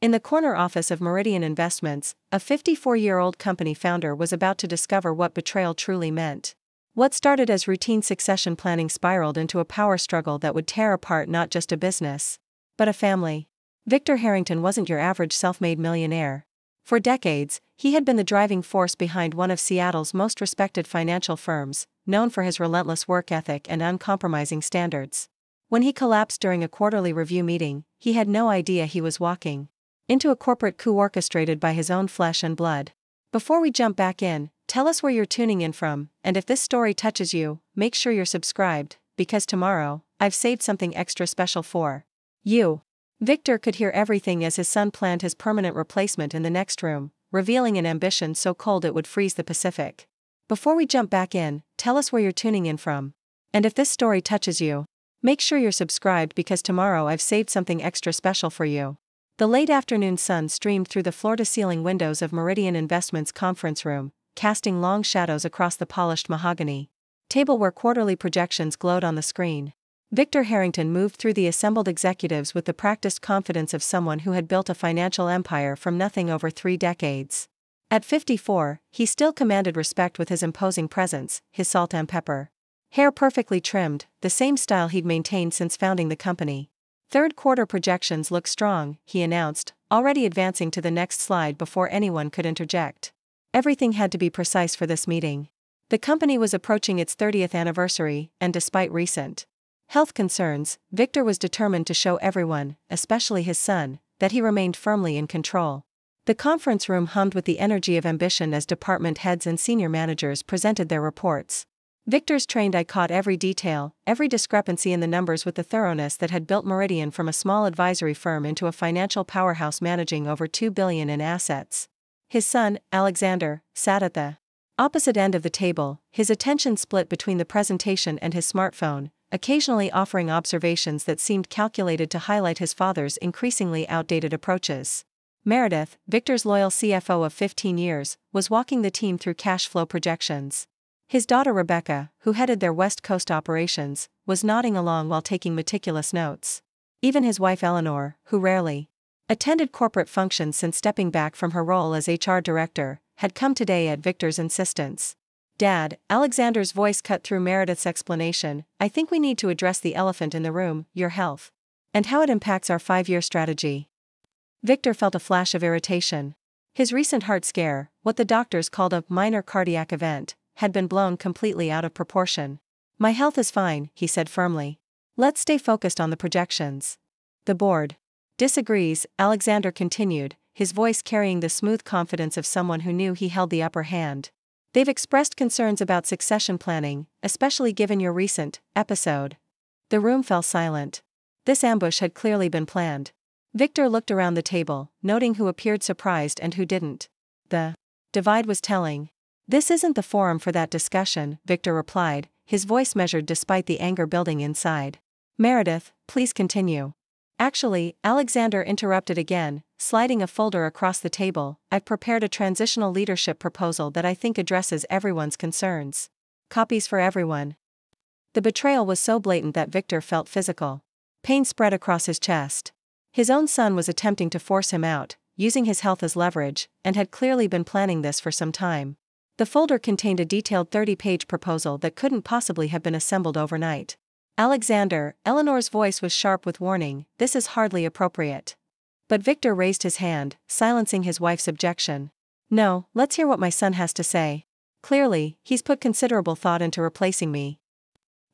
In the corner office of Meridian Investments, a 54-year-old company founder was about to discover what betrayal truly meant. What started as routine succession planning spiraled into a power struggle that would tear apart not just a business, but a family. Victor Harrington wasn't your average self-made millionaire. For decades, he had been the driving force behind one of Seattle's most respected financial firms, known for his relentless work ethic and uncompromising standards. When he collapsed during a quarterly review meeting, he had no idea he was walking into a corporate coup orchestrated by his own flesh and blood. Before we jump back in, tell us where you're tuning in from, and if this story touches you, make sure you're subscribed, because tomorrow, I've saved something extra special for you. Victor could hear everything as his son planned his permanent replacement in the next room, revealing an ambition so cold it would freeze the Pacific. Before we jump back in, tell us where you're tuning in from. And if this story touches you, make sure you're subscribed because tomorrow I've saved something extra special for you. The late afternoon sun streamed through the floor-to-ceiling windows of Meridian Investments' conference room, casting long shadows across the polished mahogany table where quarterly projections glowed on the screen. Victor Harrington moved through the assembled executives with the practiced confidence of someone who had built a financial empire from nothing over 3 decades. At 54, he still commanded respect with his imposing presence, his salt and pepper hair perfectly trimmed, the same style he'd maintained since founding the company. Third quarter projections look strong, he announced, already advancing to the next slide before anyone could interject. Everything had to be precise for this meeting. The company was approaching its 30th anniversary, and despite recent health concerns, Victor was determined to show everyone, especially his son, that he remained firmly in control. The conference room hummed with the energy of ambition as department heads and senior managers presented their reports. Victor's trained eye caught every detail, every discrepancy in the numbers with the thoroughness that had built Meridian from a small advisory firm into a financial powerhouse managing over $2 billion in assets. His son, Alexander, sat at the opposite end of the table, his attention split between the presentation and his smartphone, occasionally offering observations that seemed calculated to highlight his father's increasingly outdated approaches. Meredith, Victor's loyal CFO of 15 years, was walking the team through cash flow projections. His daughter Rebecca, who headed their West Coast operations, was nodding along while taking meticulous notes. Even his wife Eleanor, who rarely attended corporate functions since stepping back from her role as HR director, had come today at Victor's insistence. "Dad," Alexander's voice cut through Meredith's explanation, "I think we need to address the elephant in the room, your health. And how it impacts our 5-year strategy." Victor felt a flash of irritation. His recent heart scare, what the doctors called a minor cardiac event, had been blown completely out of proportion. "My health is fine," he said firmly. "Let's stay focused on the projections." "The board disagrees," Alexander continued, his voice carrying the smooth confidence of someone who knew he held the upper hand. "They've expressed concerns about succession planning, especially given your recent episode." The room fell silent. This ambush had clearly been planned. Victor looked around the table, noting who appeared surprised and who didn't. The divide was telling. "This isn't the forum for that discussion," Victor replied, his voice measured despite the anger building inside. "Meredith, please continue." "Actually," Alexander interrupted again, sliding a folder across the table, "I've prepared a transitional leadership proposal that I think addresses everyone's concerns. Copies for everyone." The betrayal was so blatant that Victor felt physical pain spread across his chest. His own son was attempting to force him out, using his health as leverage, and had clearly been planning this for some time. The folder contained a detailed 30-page proposal that couldn't possibly have been assembled overnight. "Alexander," Eleanor's voice was sharp with warning, "this is hardly appropriate." But Victor raised his hand, silencing his wife's objection. "No, let's hear what my son has to say. Clearly, he's put considerable thought into replacing me."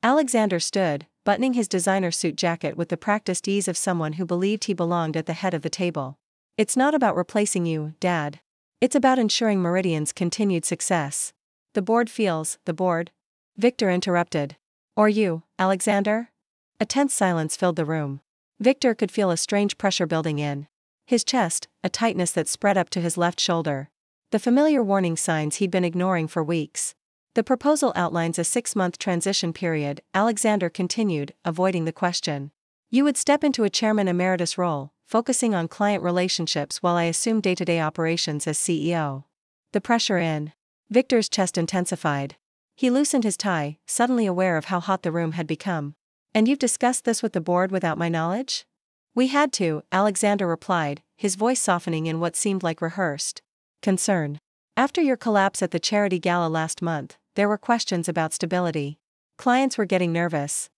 Alexander stood, buttoning his designer suit jacket with the practiced ease of someone who believed he belonged at the head of the table. "It's not about replacing you, Dad. It's about ensuring Meridian's continued success." "The board feels," "The board?" Victor interrupted. "Or you, Alexander?" A tense silence filled the room. Victor could feel a strange pressure building in his chest, a tightness that spread up to his left shoulder. The familiar warning signs he'd been ignoring for weeks. "The proposal outlines a 6-month transition period," Alexander continued, avoiding the question. "You would step into a chairman emeritus role, focusing on client relationships while I assume day-to-day operations as CEO." The pressure in Victor's chest intensified. He loosened his tie, suddenly aware of how hot the room had become. "And you've discussed this with the board without my knowledge?" We had to, Alexander replied, his voice softening in what seemed like rehearsed concern. After your collapse at the charity gala last month, there were questions about stability. Clients were getting nervous.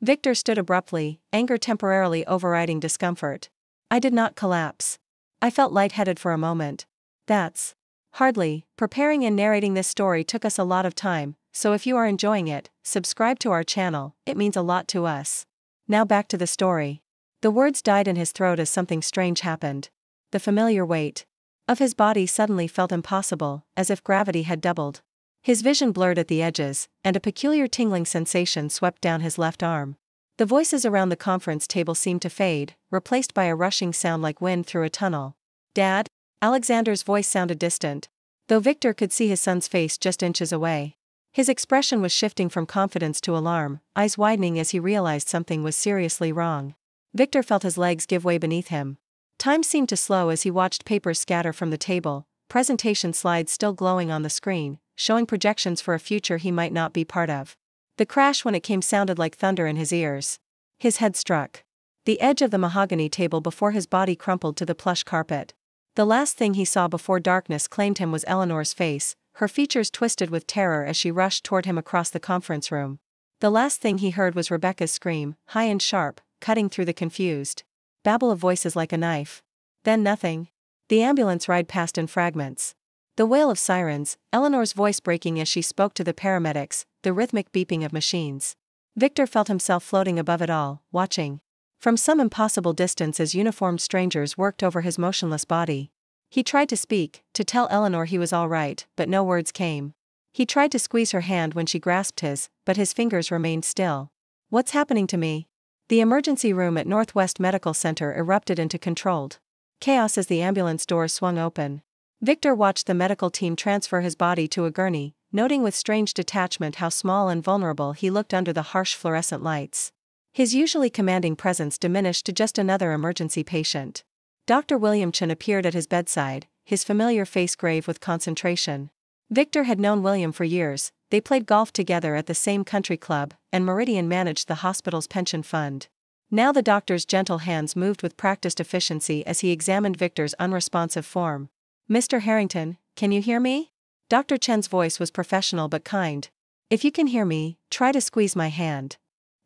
Victor stood abruptly, anger temporarily overriding discomfort. I did not collapse. I felt lightheaded for a moment. That's hardly. Preparing and narrating this story took us a lot of time, so if you are enjoying it, subscribe to our channel, it means a lot to us. Now back to the story. The words died in his throat as something strange happened. The familiar weight of his body suddenly felt impossible, as if gravity had doubled. His vision blurred at the edges, and a peculiar tingling sensation swept down his left arm. The voices around the conference table seemed to fade, replaced by a rushing sound like wind through a tunnel. Dad? Alexander's voice sounded distant, though Victor could see his son's face just inches away. His expression was shifting from confidence to alarm, eyes widening as he realized something was seriously wrong. Victor felt his legs give way beneath him. Time seemed to slow as he watched papers scatter from the table, presentation slides still glowing on the screen, showing projections for a future he might not be part of. The crash when it came sounded like thunder in his ears. His head struck the edge of the mahogany table before his body crumpled to the plush carpet. The last thing he saw before darkness claimed him was Eleanor's face, her features twisted with terror as she rushed toward him across the conference room. The last thing he heard was Rebecca's scream, high and sharp, cutting through the confused babble of voices like a knife. Then nothing. The ambulance ride passed in fragments. The wail of sirens, Eleanor's voice breaking as she spoke to the paramedics, the rhythmic beeping of machines. Victor felt himself floating above it all, watching from some impossible distance as uniformed strangers worked over his motionless body. He tried to speak, to tell Eleanor he was all right, but no words came. He tried to squeeze her hand when she grasped his, but his fingers remained still. What's happening to me? The emergency room at Northwest Medical Center erupted into controlled chaos as the ambulance doors swung open. Victor watched the medical team transfer his body to a gurney, noting with strange detachment how small and vulnerable he looked under the harsh fluorescent lights. His usually commanding presence diminished to just another emergency patient. Dr. William Chen appeared at his bedside, his familiar face grave with concentration. Victor had known William for years, they played golf together at the same country club, and Meridian managed the hospital's pension fund. Now the doctor's gentle hands moved with practiced efficiency as he examined Victor's unresponsive form. Mr. Harrington, can you hear me? Dr. Chen's voice was professional but kind. If you can hear me, try to squeeze my hand.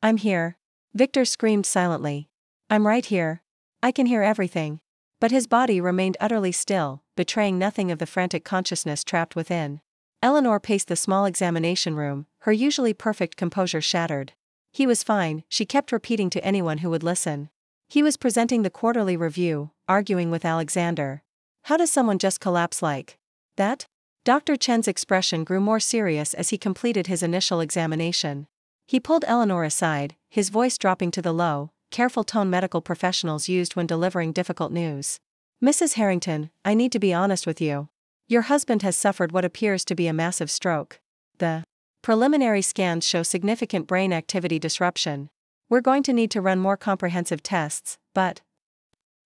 I'm here. Victor screamed silently. I'm right here. I can hear everything. But his body remained utterly still, betraying nothing of the frantic consciousness trapped within. Eleanor paced the small examination room, her usually perfect composure shattered. He was fine, she kept repeating to anyone who would listen. He was presenting the quarterly review, arguing with Alexander. How does someone just collapse like that? Dr. Chen's expression grew more serious as he completed his initial examination. He pulled Eleanor aside, his voice dropping to the low, careful tone medical professionals used when delivering difficult news. Mrs. Harrington, I need to be honest with you. Your husband has suffered what appears to be a massive stroke. The preliminary scans show significant brain activity disruption. We're going to need to run more comprehensive tests, but...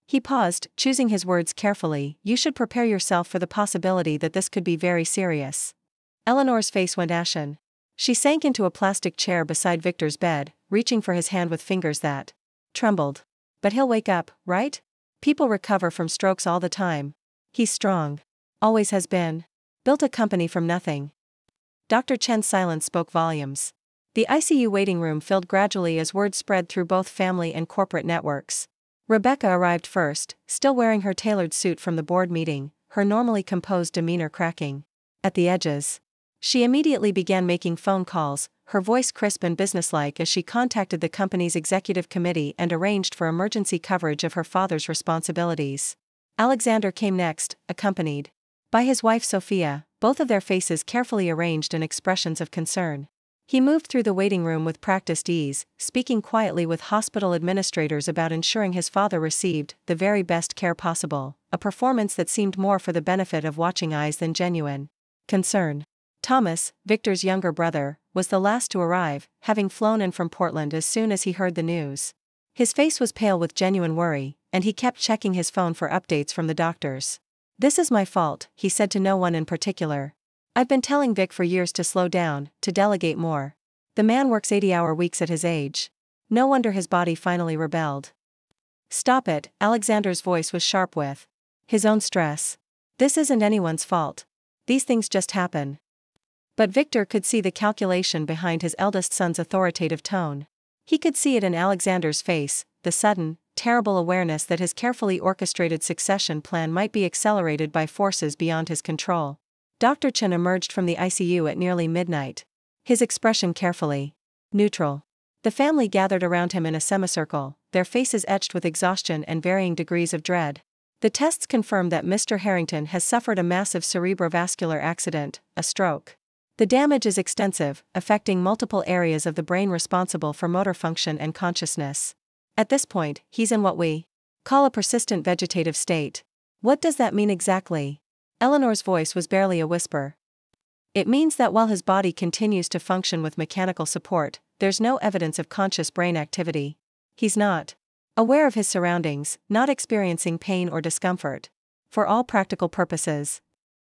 He paused, choosing his words carefully. You should prepare yourself for the possibility that this could be very serious. Eleanor's face went ashen. She sank into a plastic chair beside Victor's bed, reaching for his hand with fingers that trembled. But he'll wake up, right? People recover from strokes all the time. He's strong. Always has been. Built a company from nothing. Dr. Chen's silence spoke volumes. The ICU waiting room filled gradually as word spread through both family and corporate networks. Rebecca arrived first, still wearing her tailored suit from the board meeting, her normally composed demeanor cracking at the edges. She immediately began making phone calls, her voice crisp and businesslike as she contacted the company's executive committee and arranged for emergency coverage of her father's responsibilities. Alexander came next, accompanied by his wife Sophia, both of their faces carefully arranged in expressions of concern. He moved through the waiting room with practiced ease, speaking quietly with hospital administrators about ensuring his father received the very best care possible, a performance that seemed more for the benefit of watching eyes than genuine concern. Thomas, Victor's younger brother, was the last to arrive, having flown in from Portland as soon as he heard the news. His face was pale with genuine worry, and he kept checking his phone for updates from the doctors. This is my fault, he said to no one in particular. I've been telling Vic for years to slow down, to delegate more. The man works 80-hour weeks at his age. No wonder his body finally rebelled. Stop it, Alexander's voice was sharp with his own stress. This isn't anyone's fault. These things just happen. But Victor could see the calculation behind his eldest son's authoritative tone. He could see it in Alexander's face, the sudden, terrible awareness that his carefully orchestrated succession plan might be accelerated by forces beyond his control. Dr. Chen emerged from the ICU at nearly midnight. His expression carefully neutral. The family gathered around him in a semicircle, their faces etched with exhaustion and varying degrees of dread. The tests confirmed that Mr. Harrington has suffered a massive cerebrovascular accident, a stroke. The damage is extensive, affecting multiple areas of the brain responsible for motor function and consciousness. At this point, he's in what we call a persistent vegetative state. What does that mean exactly? Eleanor's voice was barely a whisper. It means that while his body continues to function with mechanical support, there's no evidence of conscious brain activity. He's not aware of his surroundings, not experiencing pain or discomfort. For all practical purposes.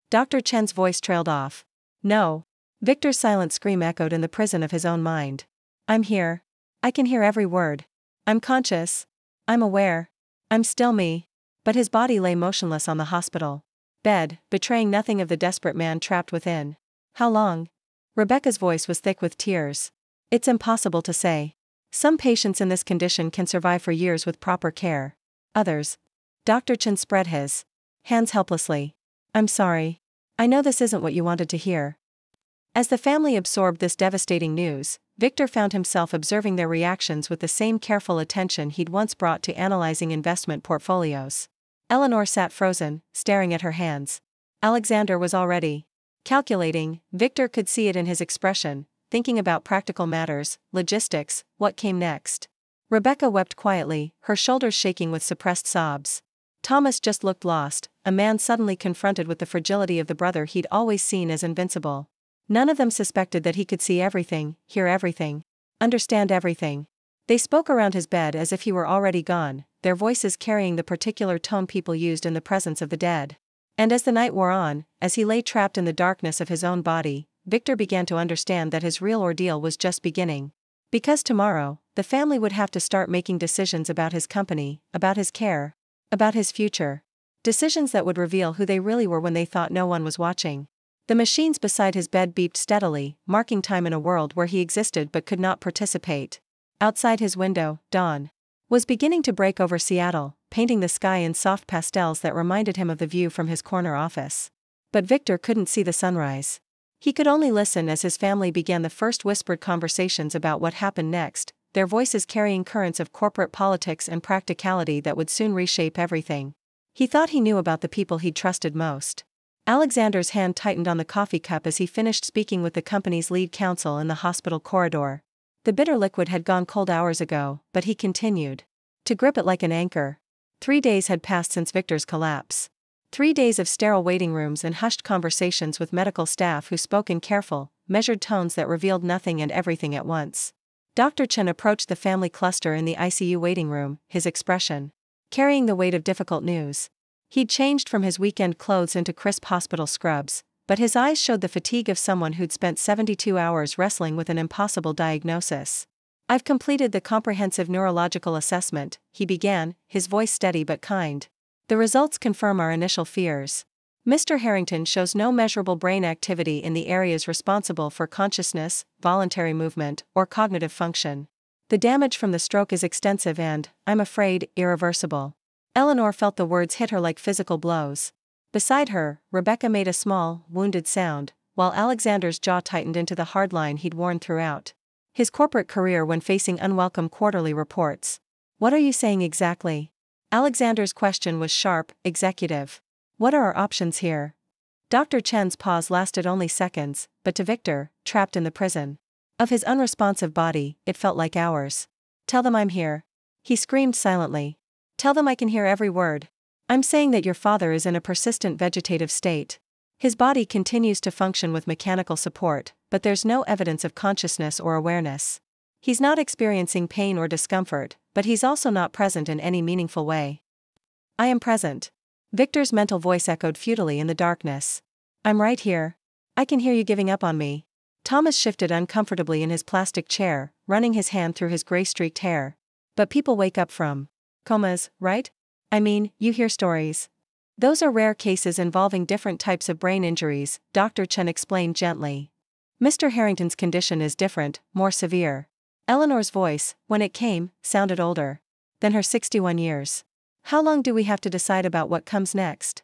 Dr. Chen's voice trailed off. No. Victor's silent scream echoed in the prison of his own mind. I'm here. I can hear every word. I'm conscious. I'm aware. I'm still me. But his body lay motionless on the hospital bed, betraying nothing of the desperate man trapped within. How long? Rebecca's voice was thick with tears. It's impossible to say. Some patients in this condition can survive for years with proper care. Others. Dr. Chen spread his hands helplessly. I'm sorry. I know this isn't what you wanted to hear. As the family absorbed this devastating news, Victor found himself observing their reactions with the same careful attention he'd once brought to analyzing investment portfolios. Eleanor sat frozen, staring at her hands. Alexander was already calculating. Victor could see it in his expression, thinking about practical matters, logistics, what came next. Rebecca wept quietly, her shoulders shaking with suppressed sobs. Thomas just looked lost, a man suddenly confronted with the fragility of the brother he'd always seen as invincible. None of them suspected that he could see everything, hear everything, understand everything. They spoke around his bed as if he were already gone, their voices carrying the particular tone people used in the presence of the dead. And as the night wore on, as he lay trapped in the darkness of his own body, Victor began to understand that his real ordeal was just beginning. Because tomorrow, the family would have to start making decisions about his company, about his care, about his future. Decisions that would reveal who they really were when they thought no one was watching. The machines beside his bed beeped steadily, marking time in a world where he existed but could not participate. Outside his window, dawn was beginning to break over Seattle, painting the sky in soft pastels that reminded him of the view from his corner office. But Victor couldn't see the sunrise. He could only listen as his family began the first whispered conversations about what happened next, their voices carrying currents of corporate politics and practicality that would soon reshape everything. He thought he knew about the people he'd trusted most. Alexander's hand tightened on the coffee cup as he finished speaking with the company's lead counsel in the hospital corridor. The bitter liquid had gone cold hours ago, but he continued to grip it like an anchor. 3 days had passed since Victor's collapse. 3 days of sterile waiting rooms and hushed conversations with medical staff who spoke in careful, measured tones that revealed nothing and everything at once. Dr. Chen approached the family cluster in the ICU waiting room, his expression carrying the weight of difficult news. He'd changed from his weekend clothes into crisp hospital scrubs, but his eyes showed the fatigue of someone who'd spent 72 hours wrestling with an impossible diagnosis. I've completed the comprehensive neurological assessment, he began, his voice steady but kind. The results confirm our initial fears. Mr. Harrington shows no measurable brain activity in the areas responsible for consciousness, voluntary movement, or cognitive function. The damage from the stroke is extensive and, I'm afraid, irreversible. Eleanor felt the words hit her like physical blows. Beside her, Rebecca made a small, wounded sound, while Alexander's jaw tightened into the hard line he'd worn throughout his corporate career when facing unwelcome quarterly reports. What are you saying exactly? Alexander's question was sharp, executive. What are our options here? Dr. Chen's pause lasted only seconds, but to Victor, trapped in the prison of his unresponsive body, it felt like hours. Tell them I'm here. He screamed silently. Tell them I can hear every word. I'm saying that your father is in a persistent vegetative state. His body continues to function with mechanical support, but there's no evidence of consciousness or awareness. He's not experiencing pain or discomfort, but he's also not present in any meaningful way. I am present. Victor's mental voice echoed futilely in the darkness. I'm right here. I can hear you giving up on me. Thomas shifted uncomfortably in his plastic chair, running his hand through his gray-streaked hair. But people wake up from Comas, right? I mean, you hear stories. Those are rare cases involving different types of brain injuries, Dr. Chen explained gently. Mr. Harrington's condition is different, more severe. Eleanor's voice, when it came, sounded older than her 61 years. How long do we have to decide about what comes next?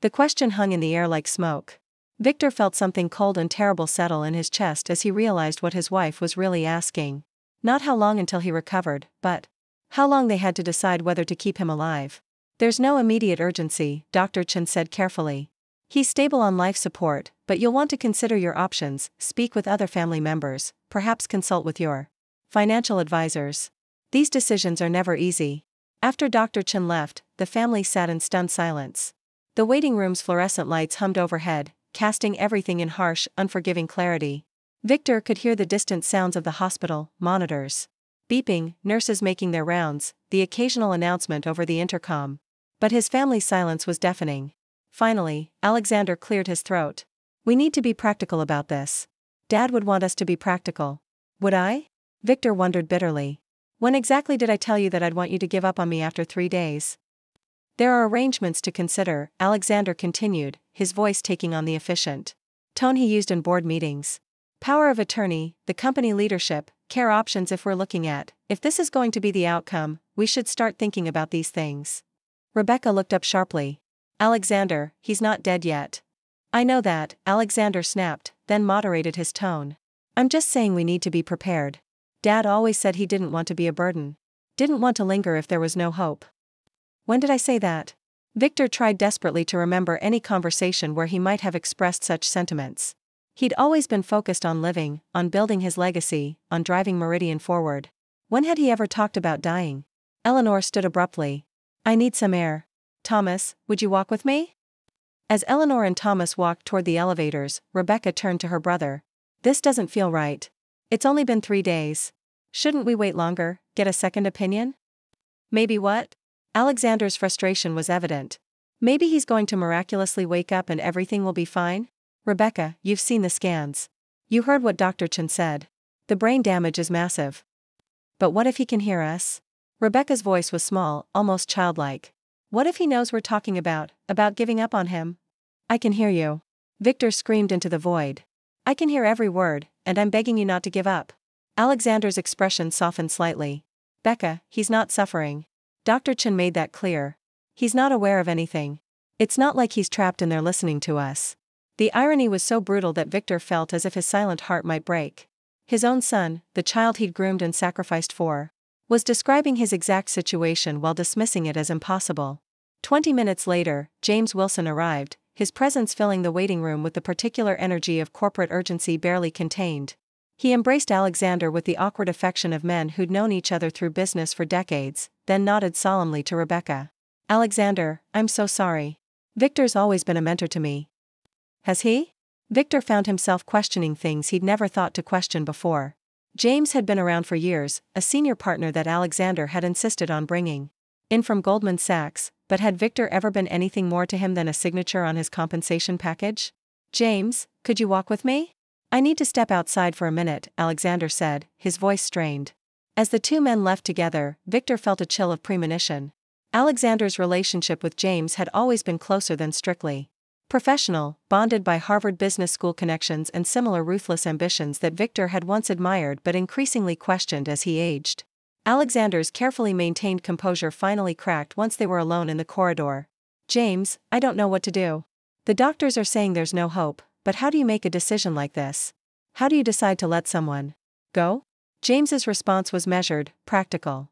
The question hung in the air like smoke. Victor felt something cold and terrible settle in his chest as he realized what his wife was really asking. Not how long until he recovered, but how long they had to decide whether to keep him alive. There's no immediate urgency, Dr. Chen said carefully. He's stable on life support, but you'll want to consider your options, speak with other family members, perhaps consult with your financial advisors. These decisions are never easy. After Dr. Chen left, the family sat in stunned silence. The waiting room's fluorescent lights hummed overhead, casting everything in harsh, unforgiving clarity. Victor could hear the distant sounds of the hospital, monitors beeping, nurses making their rounds, the occasional announcement over the intercom. But his family's silence was deafening. Finally, Alexander cleared his throat. We need to be practical about this. Dad would want us to be practical. Would I? Victor wondered bitterly. When exactly did I tell you that I'd want you to give up on me after 3 days? There are arrangements to consider, Alexander continued, his voice taking on the efficient tone he used in board meetings. Power of attorney, the company leadership, care options if this is going to be the outcome, we should start thinking about these things. Rebecca looked up sharply. Alexander, he's not dead yet. I know that, Alexander snapped, then moderated his tone. I'm just saying we need to be prepared. Dad always said he didn't want to be a burden. Didn't want to linger if there was no hope. When did I say that? Victor tried desperately to remember any conversation where he might have expressed such sentiments. He'd always been focused on living, on building his legacy, on driving Meridian forward. When had he ever talked about dying? Eleanor stood abruptly. I need some air. Thomas, would you walk with me? As Eleanor and Thomas walked toward the elevators, Rebecca turned to her brother. This doesn't feel right. It's only been 3 days. Shouldn't we wait longer, get a second opinion? Maybe what? Alexander's frustration was evident. Maybe he's going to miraculously wake up and everything will be fine? Rebecca, you've seen the scans. You heard what Dr. Chen said. The brain damage is massive. But what if he can hear us? Rebecca's voice was small, almost childlike. What if he knows we're talking about giving up on him? I can hear you. Victor screamed into the void. I can hear every word, and I'm begging you not to give up. Alexander's expression softened slightly. Becca, he's not suffering. Dr. Chen made that clear. He's not aware of anything. It's not like he's trapped in there listening to us. The irony was so brutal that Victor felt as if his silent heart might break. His own son, the child he'd groomed and sacrificed for, was describing his exact situation while dismissing it as impossible. 20 minutes later, James Wilson arrived, his presence filling the waiting room with the particular energy of corporate urgency barely contained. He embraced Alexander with the awkward affection of men who'd known each other through business for decades, then nodded solemnly to Rebecca. Alexander, I'm so sorry. Victor's always been a mentor to me. Has he? Victor found himself questioning things he'd never thought to question before. James had been around for years, a senior partner that Alexander had insisted on bringing in from Goldman Sachs, but had Victor ever been anything more to him than a signature on his compensation package? James, could you walk with me? I need to step outside for a minute, Alexander said, his voice strained. As the two men left together, Victor felt a chill of premonition. Alexander's relationship with James had always been closer than strictly professional, bonded by Harvard Business School connections and similar ruthless ambitions that Victor had once admired but increasingly questioned as he aged. Alexander's carefully maintained composure finally cracked once they were alone in the corridor. James, I don't know what to do. The doctors are saying there's no hope, but how do you make a decision like this? How do you decide to let someone go? James's response was measured, practical.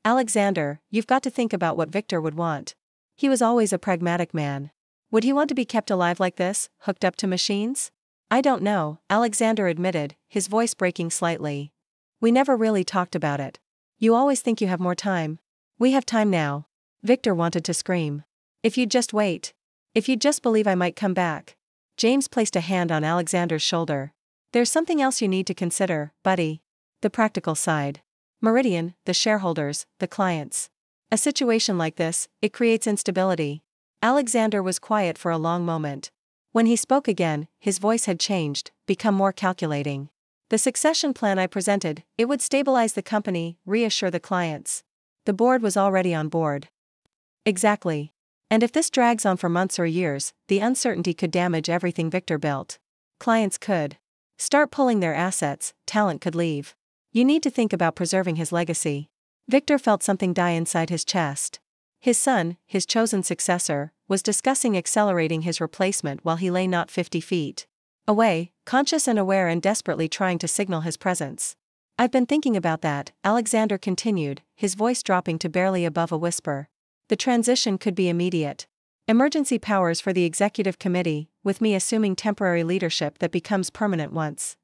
Alexander, you've got to think about what Victor would want. He was always a pragmatic man. Would he want to be kept alive like this, hooked up to machines? I don't know, Alexander admitted, his voice breaking slightly. We never really talked about it. You always think you have more time. We have time now. Victor wanted to scream. If you'd just wait. If you'd just believe I might come back. James placed a hand on Alexander's shoulder. There's something else you need to consider, buddy. The practical side. Meridian, the shareholders, the clients. A situation like this, it creates instability. Alexander was quiet for a long moment. When he spoke again, his voice had changed, become more calculating. The succession plan I presented, it would stabilize the company, reassure the clients. The board was already on board. Exactly. And if this drags on for months or years, the uncertainty could damage everything Victor built. Clients could start pulling their assets, talent could leave. You need to think about preserving his legacy. Victor felt something die inside his chest. His son, his chosen successor, was discussing accelerating his replacement while he lay not 50 feet away, conscious and aware and desperately trying to signal his presence. I've been thinking about that, Alexander continued, his voice dropping to barely above a whisper. The transition could be immediate. Emergency powers for the executive committee, with me assuming temporary leadership that becomes permanent once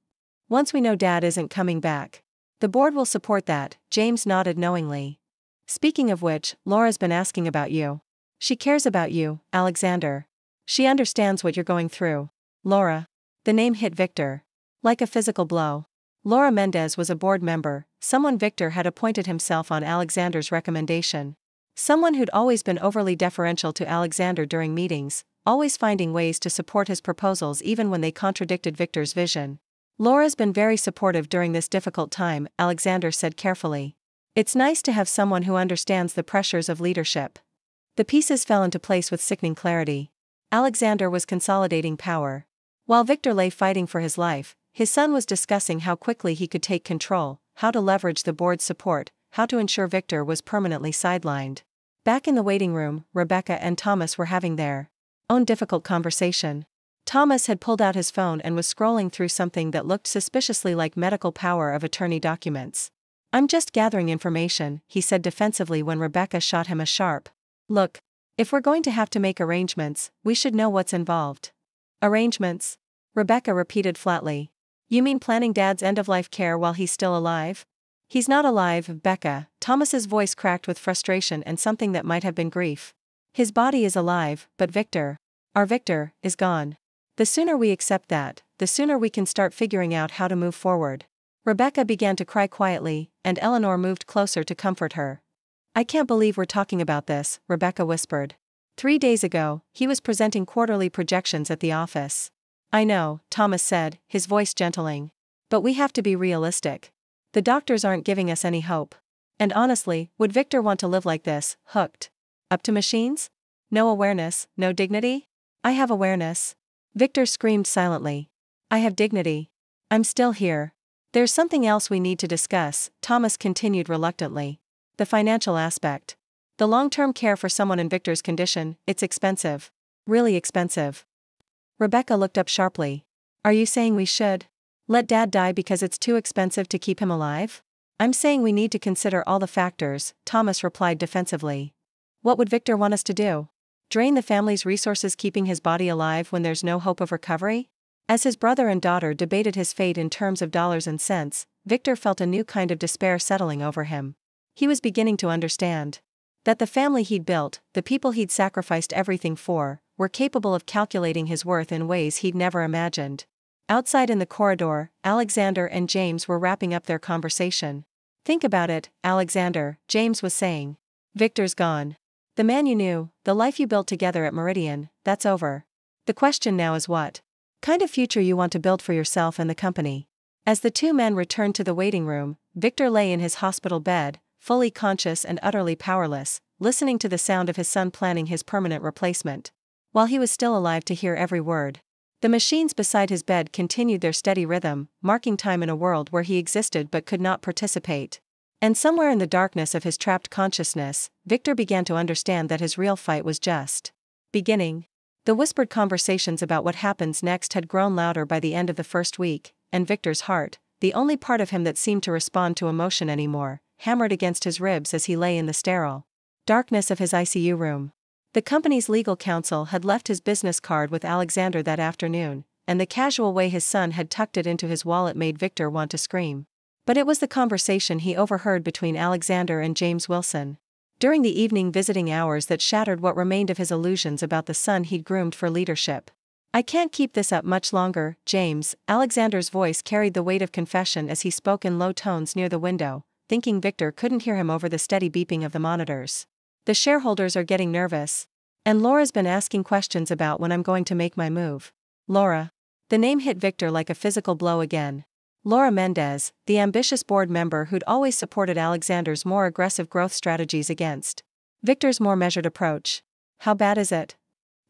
we know Dad isn't coming back. The board will support that, James nodded knowingly. Speaking of which, Laura's been asking about you. She cares about you, Alexander. She understands what you're going through. Laura. The name hit Victor like a physical blow. Laura Mendez was a board member, someone Victor had appointed himself on Alexander's recommendation. Someone who'd always been overly deferential to Alexander during meetings, always finding ways to support his proposals even when they contradicted Victor's vision. Laura's been very supportive during this difficult time, Alexander said carefully. It's nice to have someone who understands the pressures of leadership. The pieces fell into place with sickening clarity. Alexander was consolidating power. While Victor lay fighting for his life, his son was discussing how quickly he could take control, how to leverage the board's support, how to ensure Victor was permanently sidelined. Back in the waiting room, Rebecca and Thomas were having their own difficult conversation. Thomas had pulled out his phone and was scrolling through something that looked suspiciously like medical power of attorney documents. I'm just gathering information, he said defensively when Rebecca shot him a sharp look. If we're going to have to make arrangements, we should know what's involved. Arrangements? Rebecca repeated flatly. You mean planning Dad's end-of-life care while he's still alive? He's not alive, Becca. Thomas's voice cracked with frustration and something that might have been grief. His body is alive, but Victor, our Victor, is gone. The sooner we accept that, the sooner we can start figuring out how to move forward. Rebecca began to cry quietly, and Eleanor moved closer to comfort her. I can't believe we're talking about this, Rebecca whispered. 3 days ago, he was presenting quarterly projections at the office. I know, Thomas said, his voice gentling. But we have to be realistic. The doctors aren't giving us any hope. And honestly, would Victor want to live like this, hooked up to machines? No awareness, no dignity? I have awareness. Victor screamed silently. I have dignity. I'm still here. There's something else we need to discuss, Thomas continued reluctantly. The financial aspect. The long-term care for someone in Victor's condition, it's expensive. Really expensive. Rebecca looked up sharply. Are you saying we should let Dad die because it's too expensive to keep him alive? I'm saying we need to consider all the factors, Thomas replied defensively. What would Victor want us to do? Drain the family's resources keeping his body alive when there's no hope of recovery? As his brother and daughter debated his fate in terms of dollars and cents, Victor felt a new kind of despair settling over him. He was beginning to understand that the family he'd built, the people he'd sacrificed everything for, were capable of calculating his worth in ways he'd never imagined. Outside in the corridor, Alexander and James were wrapping up their conversation. Think about it, Alexander, James was saying. Victor's gone. The man you knew, the life you built together at Meridian, that's over. The question now is what kind of future you want to build for yourself and the company. As the two men returned to the waiting room, Victor lay in his hospital bed, fully conscious and utterly powerless, listening to the sound of his son planning his permanent replacement. While he was still alive to hear every word. The machines beside his bed continued their steady rhythm, marking time in a world where he existed but could not participate. And somewhere in the darkness of his trapped consciousness, Victor began to understand that his real fight was just beginning. The whispered conversations about what happens next had grown louder by the end of the first week, and Victor's heart, the only part of him that seemed to respond to emotion anymore, hammered against his ribs as he lay in the sterile darkness of his ICU room. The company's legal counsel had left his business card with Alexander that afternoon, and the casual way his son had tucked it into his wallet made Victor want to scream. But it was the conversation he overheard between Alexander and James Wilson during the evening visiting hours that shattered what remained of his illusions about the son he'd groomed for leadership. I can't keep this up much longer, James. Alexander's voice carried the weight of confession as he spoke in low tones near the window, thinking Victor couldn't hear him over the steady beeping of the monitors. The shareholders are getting nervous. And Laura's been asking questions about when I'm going to make my move. Laura. The name hit Victor like a physical blow again. Laura Mendez, the ambitious board member who'd always supported Alexander's more aggressive growth strategies against Victor's more measured approach. How bad is it?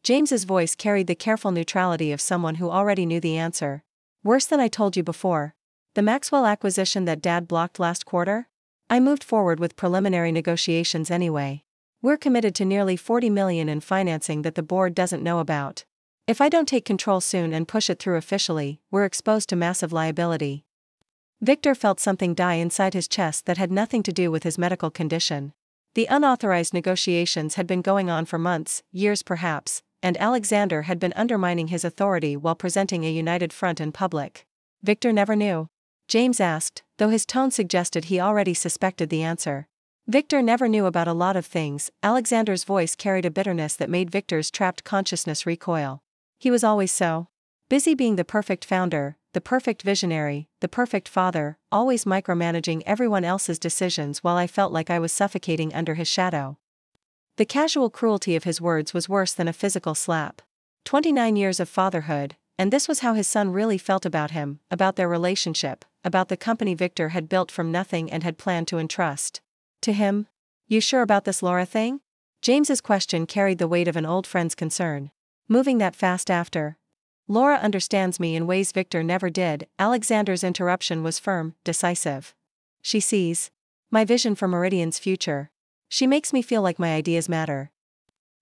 James's voice carried the careful neutrality of someone who already knew the answer. Worse than I told you before. The Maxwell acquisition that Dad blocked last quarter? I moved forward with preliminary negotiations anyway. We're committed to nearly $40 million in financing that the board doesn't know about. If I don't take control soon and push it through officially, we're exposed to massive liability. Victor felt something die inside his chest that had nothing to do with his medical condition. The unauthorized negotiations had been going on for months, years perhaps, and Alexander had been undermining his authority while presenting a united front in public. Victor never knew? James asked, though his tone suggested he already suspected the answer. Victor never knew about a lot of things. Alexander's voice carried a bitterness that made Victor's trapped consciousness recoil. He was always so busy being the perfect founder, the perfect visionary, the perfect father, always micromanaging everyone else's decisions while I felt like I was suffocating under his shadow. The casual cruelty of his words was worse than a physical slap. 29 years of fatherhood, and this was how his son really felt about him, about their relationship, about the company Victor had built from nothing and had planned to entrust to him. You sure about this Laura thing? James's question carried the weight of an old friend's concern. Moving that fast after? Laura understands me in ways Victor never did. Alexander's interruption was firm, decisive. She sees my vision for Meridian's future. She makes me feel like my ideas matter.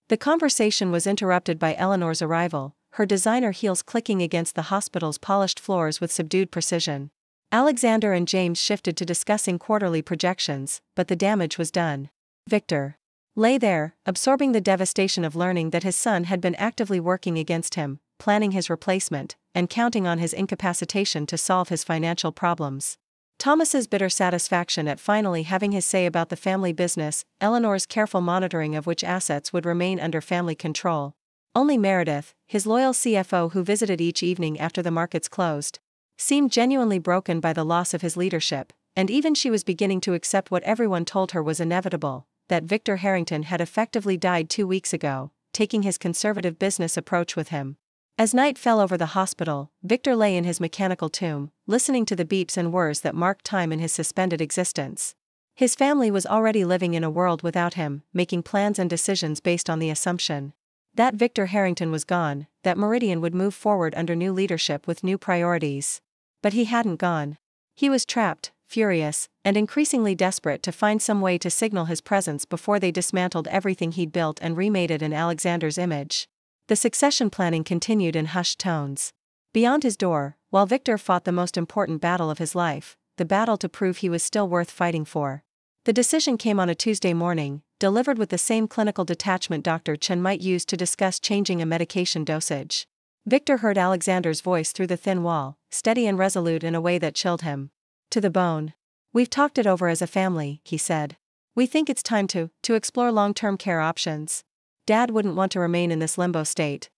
The conversation was interrupted by Eleanor's arrival, her designer heels clicking against the hospital's polished floors with subdued precision. Alexander and James shifted to discussing quarterly projections, but the damage was done. Victor lay there, absorbing the devastation of learning that his son had been actively working against him, planning his replacement, and counting on his incapacitation to solve his financial problems. Thomas's bitter satisfaction at finally having his say about the family business, Eleanor's careful monitoring of which assets would remain under family control. Only Meredith, his loyal CFO who visited each evening after the markets closed, seemed genuinely broken by the loss of his leadership, and even she was beginning to accept what everyone told her was inevitable, that Victor Harrington had effectively died 2 weeks ago, taking his conservative business approach with him. As night fell over the hospital, Victor lay in his mechanical tomb, listening to the beeps and whirs that marked time in his suspended existence. His family was already living in a world without him, making plans and decisions based on the assumption that Victor Harrington was gone, that Meridian would move forward under new leadership with new priorities. But he hadn't gone. He was trapped, furious, and increasingly desperate to find some way to signal his presence before they dismantled everything he'd built and remade it in Alexander's image. The succession planning continued in hushed tones. Beyond his door, while Victor fought the most important battle of his life, the battle to prove he was still worth fighting for. The decision came on a Tuesday morning, delivered with the same clinical detachment Dr. Chen might use to discuss changing a medication dosage. Victor heard Alexander's voice through the thin wall, steady and resolute in a way that chilled him to the bone. We've talked it over as a family, he said. We think it's time to explore long-term care options. Dad wouldn't want to remain in this limbo state.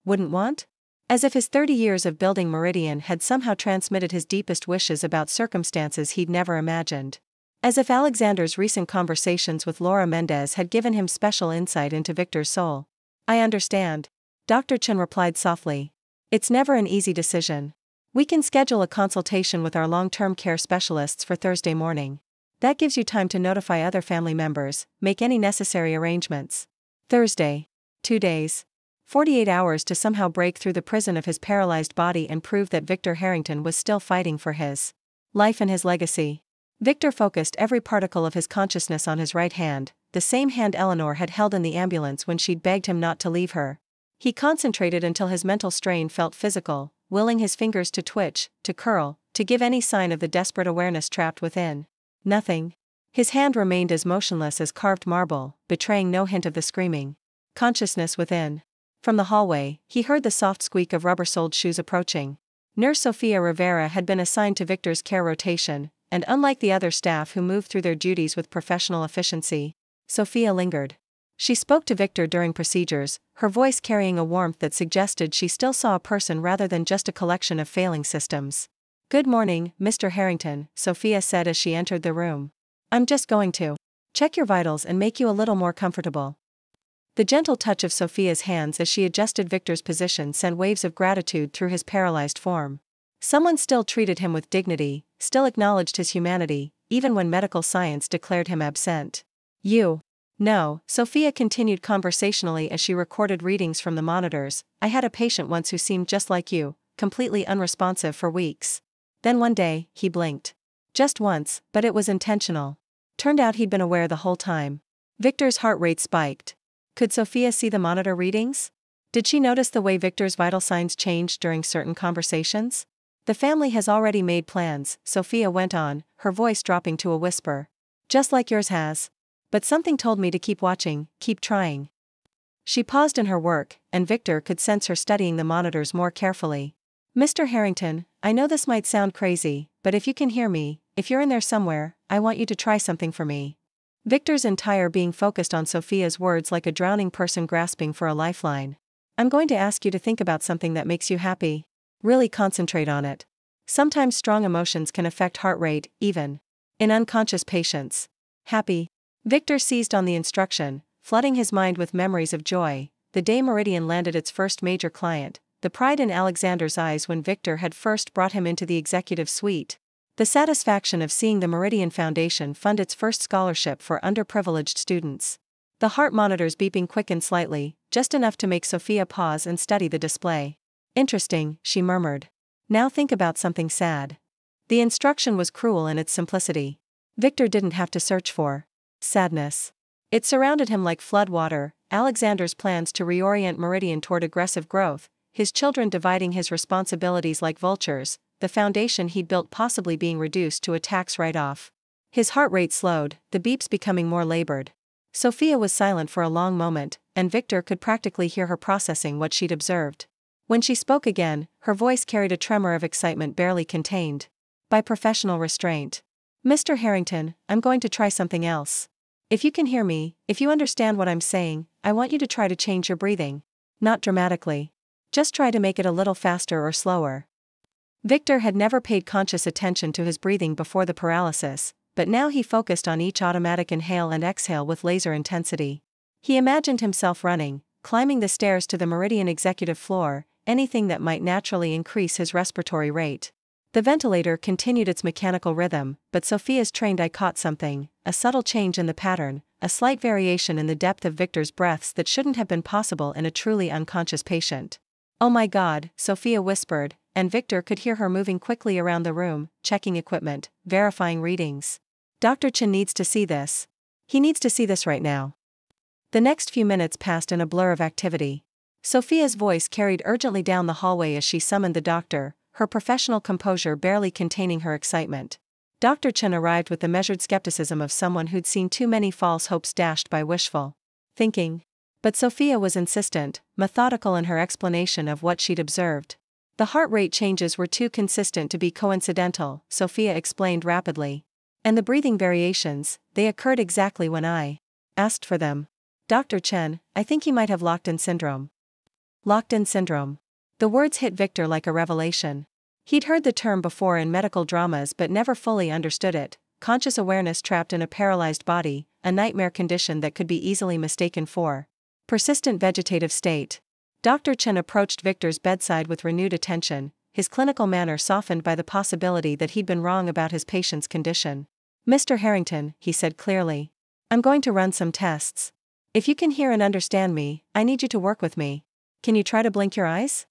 Wouldn't want? As if his 30 years of building Meridian had somehow transmitted his deepest wishes about circumstances he'd never imagined. As if Alexander's recent conversations with Laura Mendez had given him special insight into Victor's soul. I understand. Dr. Chen replied softly. It's never an easy decision. We can schedule a consultation with our long-term care specialists for Thursday morning. That gives you time to notify other family members, make any necessary arrangements. Thursday. 2 days. 48 hours to somehow break through the prison of his paralyzed body and prove that Victor Harrington was still fighting for his life and his legacy. Victor focused every particle of his consciousness on his right hand, the same hand Eleanor had held in the ambulance when she'd begged him not to leave her. He concentrated until his mental strain felt physical, willing his fingers to twitch, to curl, to give any sign of the desperate awareness trapped within. Nothing. His hand remained as motionless as carved marble, betraying no hint of the screaming consciousness within. From the hallway, he heard the soft squeak of rubber-soled shoes approaching. Nurse Sofia Rivera had been assigned to Victor's care rotation, and unlike the other staff who moved through their duties with professional efficiency, Sofia lingered. She spoke to Victor during procedures, her voice carrying a warmth that suggested she still saw a person rather than just a collection of failing systems. Good morning, Mr. Harrington, Sofia said as she entered the room. I'm just going to check your vitals and make you a little more comfortable. The gentle touch of Sofia's hands as she adjusted Victor's position sent waves of gratitude through his paralyzed form. Someone still treated him with dignity, still acknowledged his humanity, even when medical science declared him absent. You. No, Sophia continued conversationally as she recorded readings from the monitors. I had a patient once who seemed just like you, completely unresponsive for weeks. Then one day, he blinked. Just once, but it was intentional. Turned out he'd been aware the whole time. Victor's heart rate spiked. Could Sophia see the monitor readings? Did she notice the way Victor's vital signs changed during certain conversations? The family has already made plans, Sophia went on, her voice dropping to a whisper. Just like yours has. But something told me to keep watching, keep trying. She paused in her work, and Victor could sense her studying the monitors more carefully. Mr. Harrington, I know this might sound crazy, but if you can hear me, if you're in there somewhere, I want you to try something for me. Victor's entire being focused on Sophia's words like a drowning person grasping for a lifeline. I'm going to ask you to think about something that makes you happy. Really concentrate on it. Sometimes strong emotions can affect heart rate, even in unconscious patients. Happy. Victor seized on the instruction, flooding his mind with memories of joy. The day Meridian landed its first major client, the pride in Alexander's eyes when Victor had first brought him into the executive suite. The satisfaction of seeing the Meridian Foundation fund its first scholarship for underprivileged students. The heart monitors beeping quickened slightly, just enough to make Sophia pause and study the display. Interesting, she murmured. Now think about something sad. The instruction was cruel in its simplicity. Victor didn't have to search for sadness. It surrounded him like floodwater. Alexander's plans to reorient Meridian toward aggressive growth, his children dividing his responsibilities like vultures, the foundation he'd built possibly being reduced to a tax write-off. His heart rate slowed, the beeps becoming more labored. Sophia was silent for a long moment, and Victor could practically hear her processing what she'd observed. When she spoke again, her voice carried a tremor of excitement barely contained by professional restraint. Mr. Harrington, I'm going to try something else. If you can hear me, if you understand what I'm saying, I want you to try to change your breathing. Not dramatically. Just try to make it a little faster or slower. Victor had never paid conscious attention to his breathing before the paralysis, but now he focused on each automatic inhale and exhale with laser intensity. He imagined himself running, climbing the stairs to the Meridian executive floor, anything that might naturally increase his respiratory rate. The ventilator continued its mechanical rhythm, but Sophia's trained eye caught something, a subtle change in the pattern, a slight variation in the depth of Victor's breaths that shouldn't have been possible in a truly unconscious patient. Oh my God, Sophia whispered, and Victor could hear her moving quickly around the room, checking equipment, verifying readings. Dr. Chen needs to see this. He needs to see this right now. The next few minutes passed in a blur of activity. Sophia's voice carried urgently down the hallway as she summoned the doctor, her professional composure barely containing her excitement. Dr. Chen arrived with the measured skepticism of someone who'd seen too many false hopes dashed by wishful thinking. But Sophia was insistent, methodical in her explanation of what she'd observed. The heart rate changes were too consistent to be coincidental, Sophia explained rapidly. And the breathing variations, they occurred exactly when I asked for them. Dr. Chen, I think he might have locked-in syndrome. Locked-in syndrome. The words hit Victor like a revelation. He'd heard the term before in medical dramas but never fully understood it. Conscious awareness trapped in a paralyzed body, a nightmare condition that could be easily mistaken for persistent vegetative state. Dr. Chen approached Victor's bedside with renewed attention, his clinical manner softened by the possibility that he'd been wrong about his patient's condition. Mr. Harrington, he said clearly. I'm going to run some tests. If you can hear and understand me, I need you to work with me. Can you try to blink your eyes?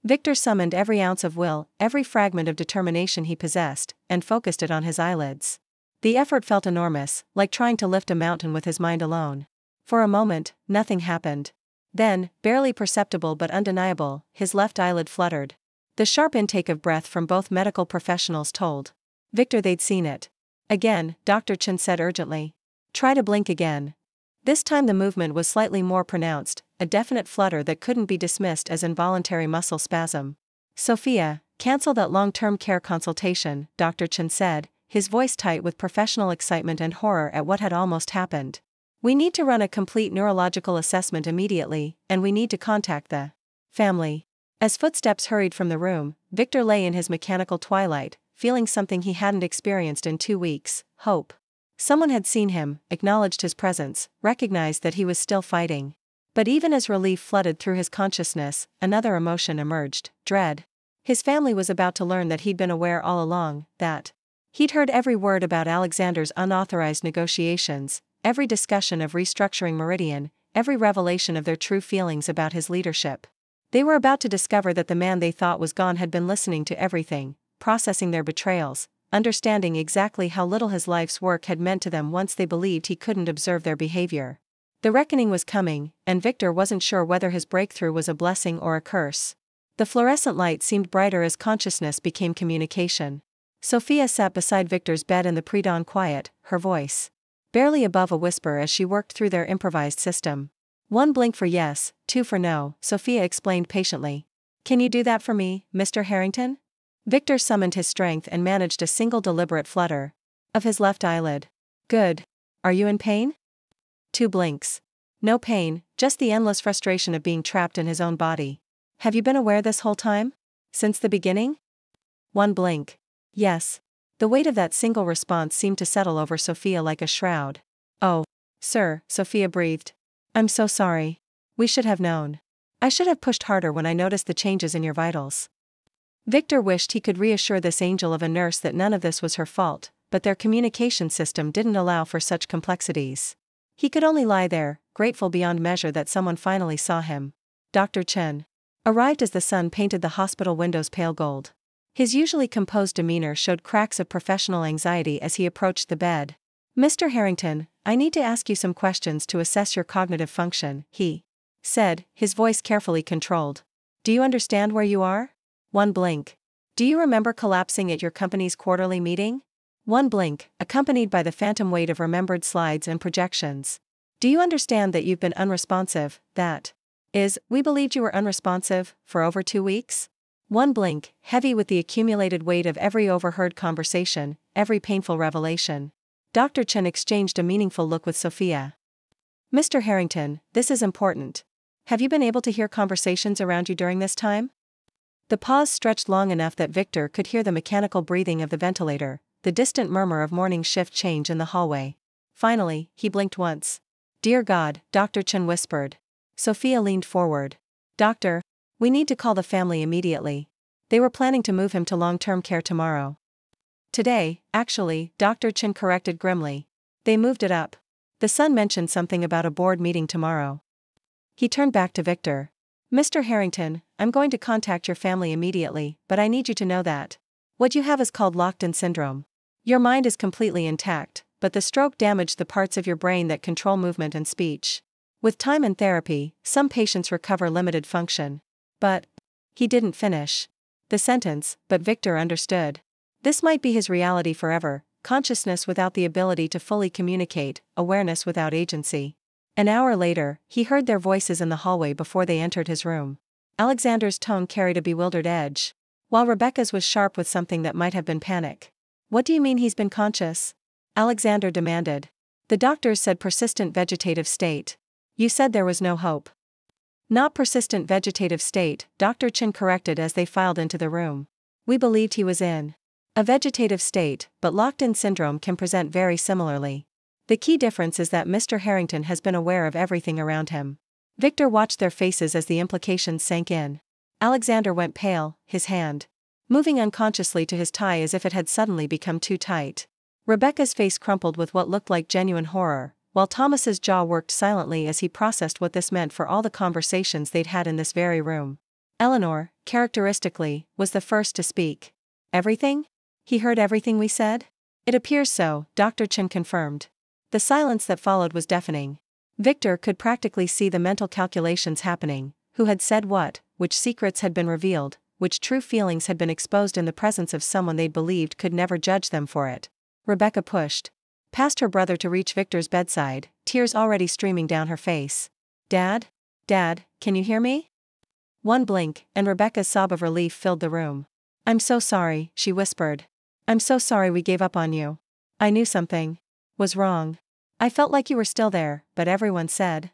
Victor summoned every ounce of will, every fragment of determination he possessed, and focused it on his eyelids. The effort felt enormous, like trying to lift a mountain with his mind alone. For a moment, nothing happened. Then, barely perceptible but undeniable, his left eyelid fluttered. The sharp intake of breath from both medical professionals told Victor they'd seen it. Again, Dr. Chen said urgently. Try to blink again. This time the movement was slightly more pronounced, a definite flutter that couldn't be dismissed as involuntary muscle spasm. Sophia, cancel that long-term care consultation, Dr. Chen said, his voice tight with professional excitement and horror at what had almost happened. We need to run a complete neurological assessment immediately, and we need to contact the family. As footsteps hurried from the room, Victor lay in his mechanical twilight, feeling something he hadn't experienced in 2 weeks, hope. Someone had seen him, acknowledged his presence, recognized that he was still fighting. But even as relief flooded through his consciousness, another emotion emerged, dread. His family was about to learn that he'd been aware all along, that he'd heard every word about Alexander's unauthorized negotiations, every discussion of restructuring Meridian, every revelation of their true feelings about his leadership. They were about to discover that the man they thought was gone had been listening to everything, processing their betrayals, understanding exactly how little his life's work had meant to them once they believed he couldn't observe their behavior. The reckoning was coming, and Victor wasn't sure whether his breakthrough was a blessing or a curse. The fluorescent light seemed brighter as consciousness became communication. Sophia sat beside Victor's bed in the pre-dawn quiet, her voice barely above a whisper as she worked through their improvised system. 1 blink for yes, 2 for no, Sophia explained patiently. Can you do that for me, Mr. Harrington? Victor summoned his strength and managed a single deliberate flutter of his left eyelid. Good. Are you in pain? 2 blinks. No pain, just the endless frustration of being trapped in his own body. Have you been aware this whole time? Since the beginning? 1 blink. Yes. The weight of that single response seemed to settle over Sophia like a shroud. Oh, sir, Sophia breathed. I'm so sorry. We should have known. I should have pushed harder when I noticed the changes in your vitals. Victor wished he could reassure this angel of a nurse that none of this was her fault, but their communication system didn't allow for such complexities. He could only lie there, grateful beyond measure that someone finally saw him. Dr. Chen arrived as the sun painted the hospital windows pale gold. His usually composed demeanor showed cracks of professional anxiety as he approached the bed. Mr. Harrington, I need to ask you some questions to assess your cognitive function, he said, his voice carefully controlled. Do you understand where you are? 1 blink. Do you remember collapsing at your company's quarterly meeting? 1 blink, accompanied by the phantom weight of remembered slides and projections. Do you understand that you've been unresponsive, that is, we believed you were unresponsive, for over 2 weeks? 1 blink, heavy with the accumulated weight of every overheard conversation, every painful revelation. Dr. Chen exchanged a meaningful look with Sophia. Mr. Harrington, this is important. Have you been able to hear conversations around you during this time? The pause stretched long enough that Victor could hear the mechanical breathing of the ventilator, the distant murmur of morning shift change in the hallway. Finally, he blinked once. Dear God, Dr. Chen whispered. Sophia leaned forward. Doctor, we need to call the family immediately. They were planning to move him to long-term care tomorrow. Today, actually, Dr. Chen corrected grimly. They moved it up. The son mentioned something about a board meeting tomorrow. He turned back to Victor. Mr. Harrington, I'm going to contact your family immediately, but I need you to know that what you have is called locked-in syndrome. Your mind is completely intact, but the stroke damaged the parts of your brain that control movement and speech. With time and therapy, some patients recover limited function. But he didn't finish the sentence, but Victor understood. This might be his reality forever, consciousness without the ability to fully communicate, awareness without agency. An hour later, he heard their voices in the hallway before they entered his room. Alexander's tone carried a bewildered edge, while Rebecca's was sharp with something that might have been panic. What do you mean he's been conscious? Alexander demanded. The doctors said persistent vegetative state. You said there was no hope. Not persistent vegetative state, Dr. Chen corrected as they filed into the room. We believed he was in a vegetative state, but locked-in syndrome can present very similarly. The key difference is that Mr. Harrington has been aware of everything around him. Victor watched their faces as the implications sank in. Alexander went pale, his hand moving unconsciously to his tie as if it had suddenly become too tight. Rebecca's face crumpled with what looked like genuine horror, while Thomas's jaw worked silently as he processed what this meant for all the conversations they'd had in this very room. Eleanor, characteristically, was the first to speak. Everything? He heard everything we said? It appears so, Dr. Chen confirmed. The silence that followed was deafening. Victor could practically see the mental calculations happening. Who had said what, which secrets had been revealed, which true feelings had been exposed in the presence of someone they'd believed could never judge them for it. Rebecca pushed past her brother to reach Victor's bedside, tears already streaming down her face. Dad? Dad, can you hear me? 1 blink, and Rebecca's sob of relief filled the room. I'm so sorry, she whispered. I'm so sorry we gave up on you. I knew something was wrong. I felt like you were still there, but everyone said.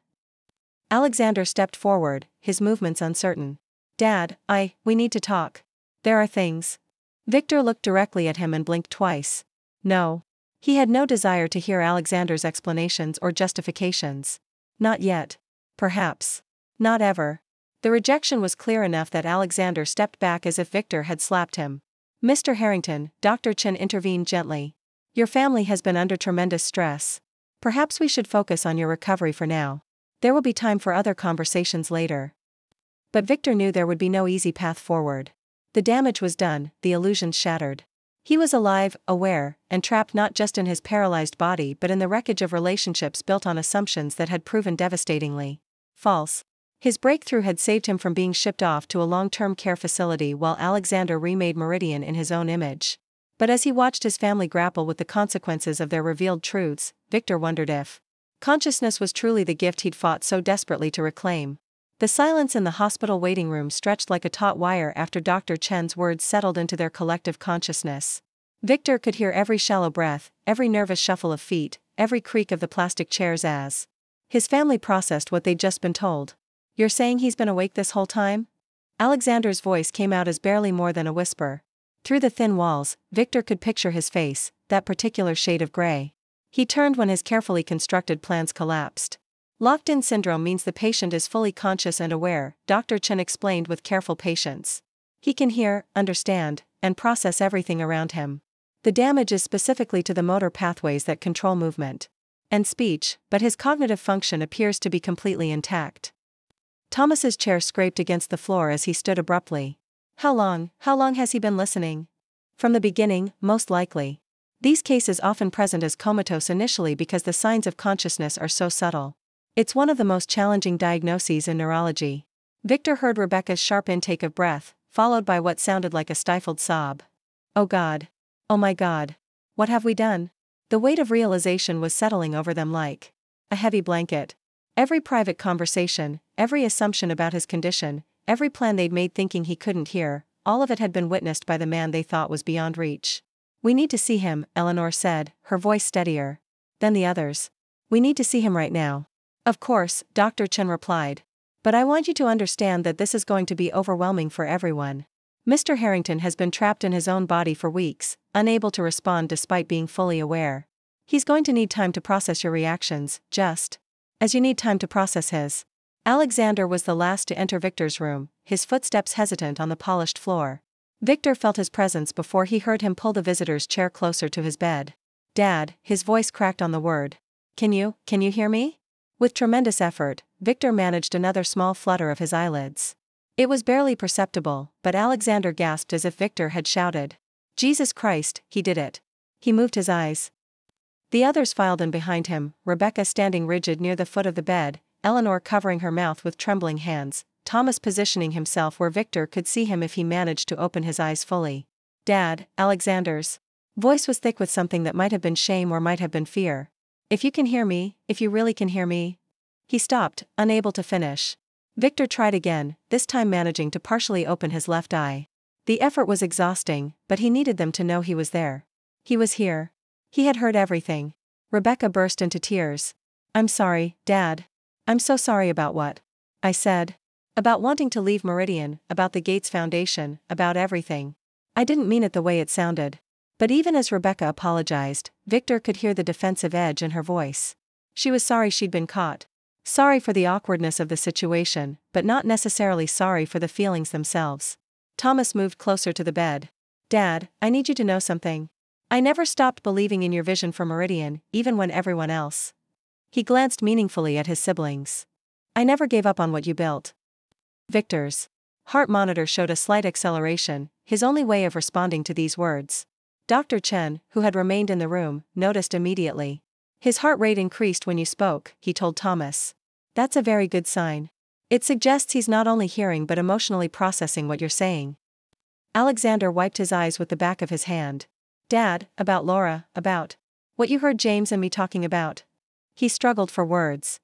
Alexander stepped forward, his movements uncertain. Dad, we need to talk. There are things. Victor looked directly at him and blinked twice. No. He had no desire to hear Alexander's explanations or justifications. Not yet. Perhaps. Not ever. The rejection was clear enough that Alexander stepped back as if Victor had slapped him. "Mr. Harrington," Dr. Chen intervened gently. "Your family has been under tremendous stress. Perhaps we should focus on your recovery for now. There will be time for other conversations later." But Victor knew there would be no easy path forward. The damage was done, the illusions shattered. He was alive, aware, and trapped not just in his paralyzed body but in the wreckage of relationships built on assumptions that had proven devastatingly false. His breakthrough had saved him from being shipped off to a long-term care facility while Alexander remade Meridian in his own image. But as he watched his family grapple with the consequences of their revealed truths, Victor wondered if consciousness was truly the gift he'd fought so desperately to reclaim. The silence in the hospital waiting room stretched like a taut wire after Dr. Chen's words settled into their collective consciousness. Victor could hear every shallow breath, every nervous shuffle of feet, every creak of the plastic chairs as his family processed what they'd just been told. "You're saying he's been awake this whole time?" Alexander's voice came out as barely more than a whisper. Through the thin walls, Victor could picture his face, that particular shade of gray. He turned when his carefully constructed plans collapsed. "Locked-in syndrome means the patient is fully conscious and aware," Dr. Chen explained with careful patience. "He can hear, understand, and process everything around him. The damage is specifically to the motor pathways that control movement and speech, but his cognitive function appears to be completely intact." Thomas's chair scraped against the floor as he stood abruptly. How long has he been listening?" "From the beginning, most likely. These cases often present as comatose initially because the signs of consciousness are so subtle. It's one of the most challenging diagnoses in neurology." Victor heard Rebecca's sharp intake of breath, followed by what sounded like a stifled sob. "Oh God. Oh my God. What have we done?" The weight of realization was settling over them like a heavy blanket. Every private conversation, every assumption about his condition, every plan they'd made thinking he couldn't hear, all of it had been witnessed by the man they thought was beyond reach. "We need to see him," Eleanor said, her voice steadier than the others. "We need to see him right now." "Of course," Dr. Chen replied. "But I want you to understand that this is going to be overwhelming for everyone. Mr. Harrington has been trapped in his own body for weeks, unable to respond despite being fully aware. He's going to need time to process your reactions, just as you need time to process his." Alexander was the last to enter Victor's room, his footsteps hesitant on the polished floor. Victor felt his presence before he heard him pull the visitor's chair closer to his bed. "Dad," his voice cracked on the word. Can you hear me?" With tremendous effort, Victor managed another small flutter of his eyelids. It was barely perceptible, but Alexander gasped as if Victor had shouted. "Jesus Christ, he did it." He moved his eyes. The others filed in behind him, Rebecca standing rigid near the foot of the bed, Eleanor covering her mouth with trembling hands, Thomas positioning himself where Victor could see him if he managed to open his eyes fully. "Dad," Alexander's voice was thick with something that might have been shame or might have been fear. "If you can hear me, if you really can hear me." He stopped, unable to finish. Victor tried again, this time managing to partially open his left eye. The effort was exhausting, but he needed them to know he was there. He was here. He had heard everything. Rebecca burst into tears. "I'm sorry, Dad. I'm so sorry about what I said. About wanting to leave Meridian, about the Gates Foundation, about everything. I didn't mean it the way it sounded." But even as Rebecca apologized, Victor could hear the defensive edge in her voice. She was sorry she'd been caught. Sorry for the awkwardness of the situation, but not necessarily sorry for the feelings themselves. Thomas moved closer to the bed. "Dad, I need you to know something. I never stopped believing in your vision for Meridian, even when everyone else." He glanced meaningfully at his siblings. "I never gave up on what you built." Victor's heart monitor showed a slight acceleration, his only way of responding to these words. Dr. Chen, who had remained in the room, noticed immediately. "His heart rate increased when you spoke," he told Thomas. "That's a very good sign. It suggests he's not only hearing but emotionally processing what you're saying." Alexander wiped his eyes with the back of his hand. "Dad, about Laura, about what you heard James and me talking about." He struggled for words.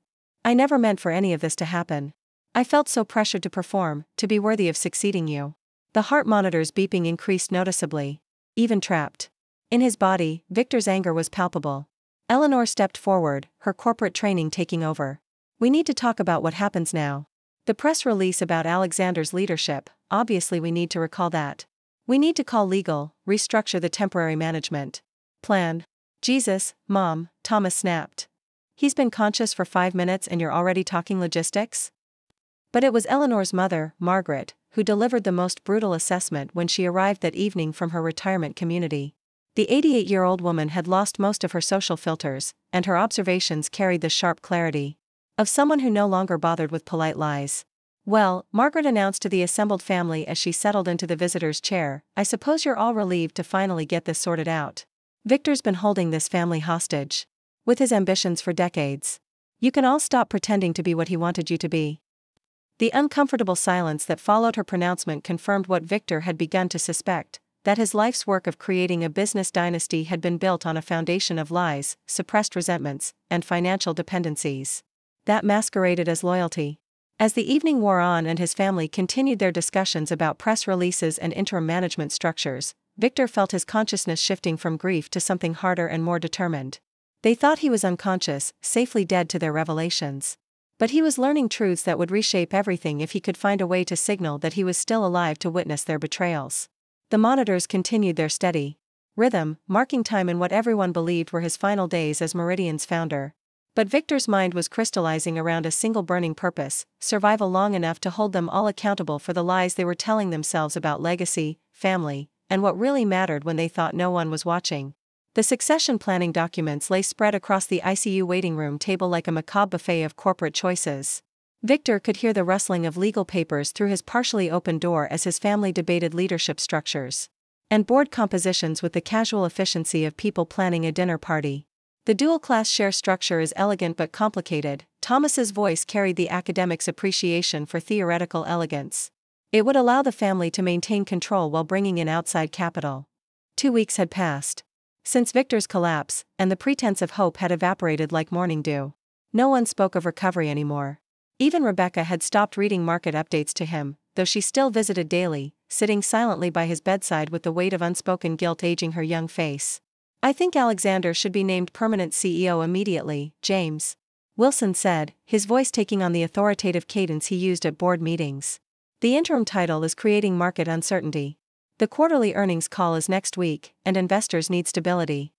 "I never meant for any of this to happen. I felt so pressured to perform, to be worthy of succeeding you." The heart monitor's beeping increased noticeably. Even trapped in his body, Victor's anger was palpable. Eleanor stepped forward, her corporate training taking over. "We need to talk about what happens now. The press release about Alexander's leadership, obviously we need to recall that. We need to call legal, restructure the temporary management plan." "Jesus, Mom," Thomas snapped. "He's been conscious for 5 minutes and you're already talking logistics?" But it was Eleanor's mother, Margaret, who delivered the most brutal assessment when she arrived that evening from her retirement community. The 88-year-old woman had lost most of her social filters, and her observations carried the sharp clarity of someone who no longer bothered with polite lies. "Well," Margaret announced to the assembled family as she settled into the visitor's chair, "I suppose you're all relieved to finally get this sorted out. Victor's been holding this family hostage with his ambitions for decades. You can all stop pretending to be what he wanted you to be." The uncomfortable silence that followed her pronouncement confirmed what Victor had begun to suspect, that his life's work of creating a business dynasty had been built on a foundation of lies, suppressed resentments, and financial dependencies that masqueraded as loyalty. As the evening wore on and his family continued their discussions about press releases and interim management structures, Victor felt his consciousness shifting from grief to something harder and more determined. They thought he was unconscious, safely dead to their revelations. But he was learning truths that would reshape everything if he could find a way to signal that he was still alive to witness their betrayals. The monitors continued their steady rhythm, marking time in what everyone believed were his final days as Meridian's founder. But Victor's mind was crystallizing around a single burning purpose: survival long enough to hold them all accountable for the lies they were telling themselves about legacy, family, and what really mattered when they thought no one was watching. The succession planning documents lay spread across the ICU waiting room table like a macabre buffet of corporate choices. Victor could hear the rustling of legal papers through his partially open door as his family debated leadership structures and board compositions with the casual efficiency of people planning a dinner party. "The dual-class share structure is elegant but complicated," Thomas's voice carried the academic's appreciation for theoretical elegance. "It would allow the family to maintain control while bringing in outside capital." 2 weeks had passed since Victor's collapse, and the pretense of hope had evaporated like morning dew. No one spoke of recovery anymore. Even Rebecca had stopped reading market updates to him, though she still visited daily, sitting silently by his bedside with the weight of unspoken guilt aging her young face. "I think Alexander should be named permanent CEO immediately," James Wilson said, his voice taking on the authoritative cadence he used at board meetings. "The interim title is creating market uncertainty. The quarterly earnings call is next week, and investors need stability."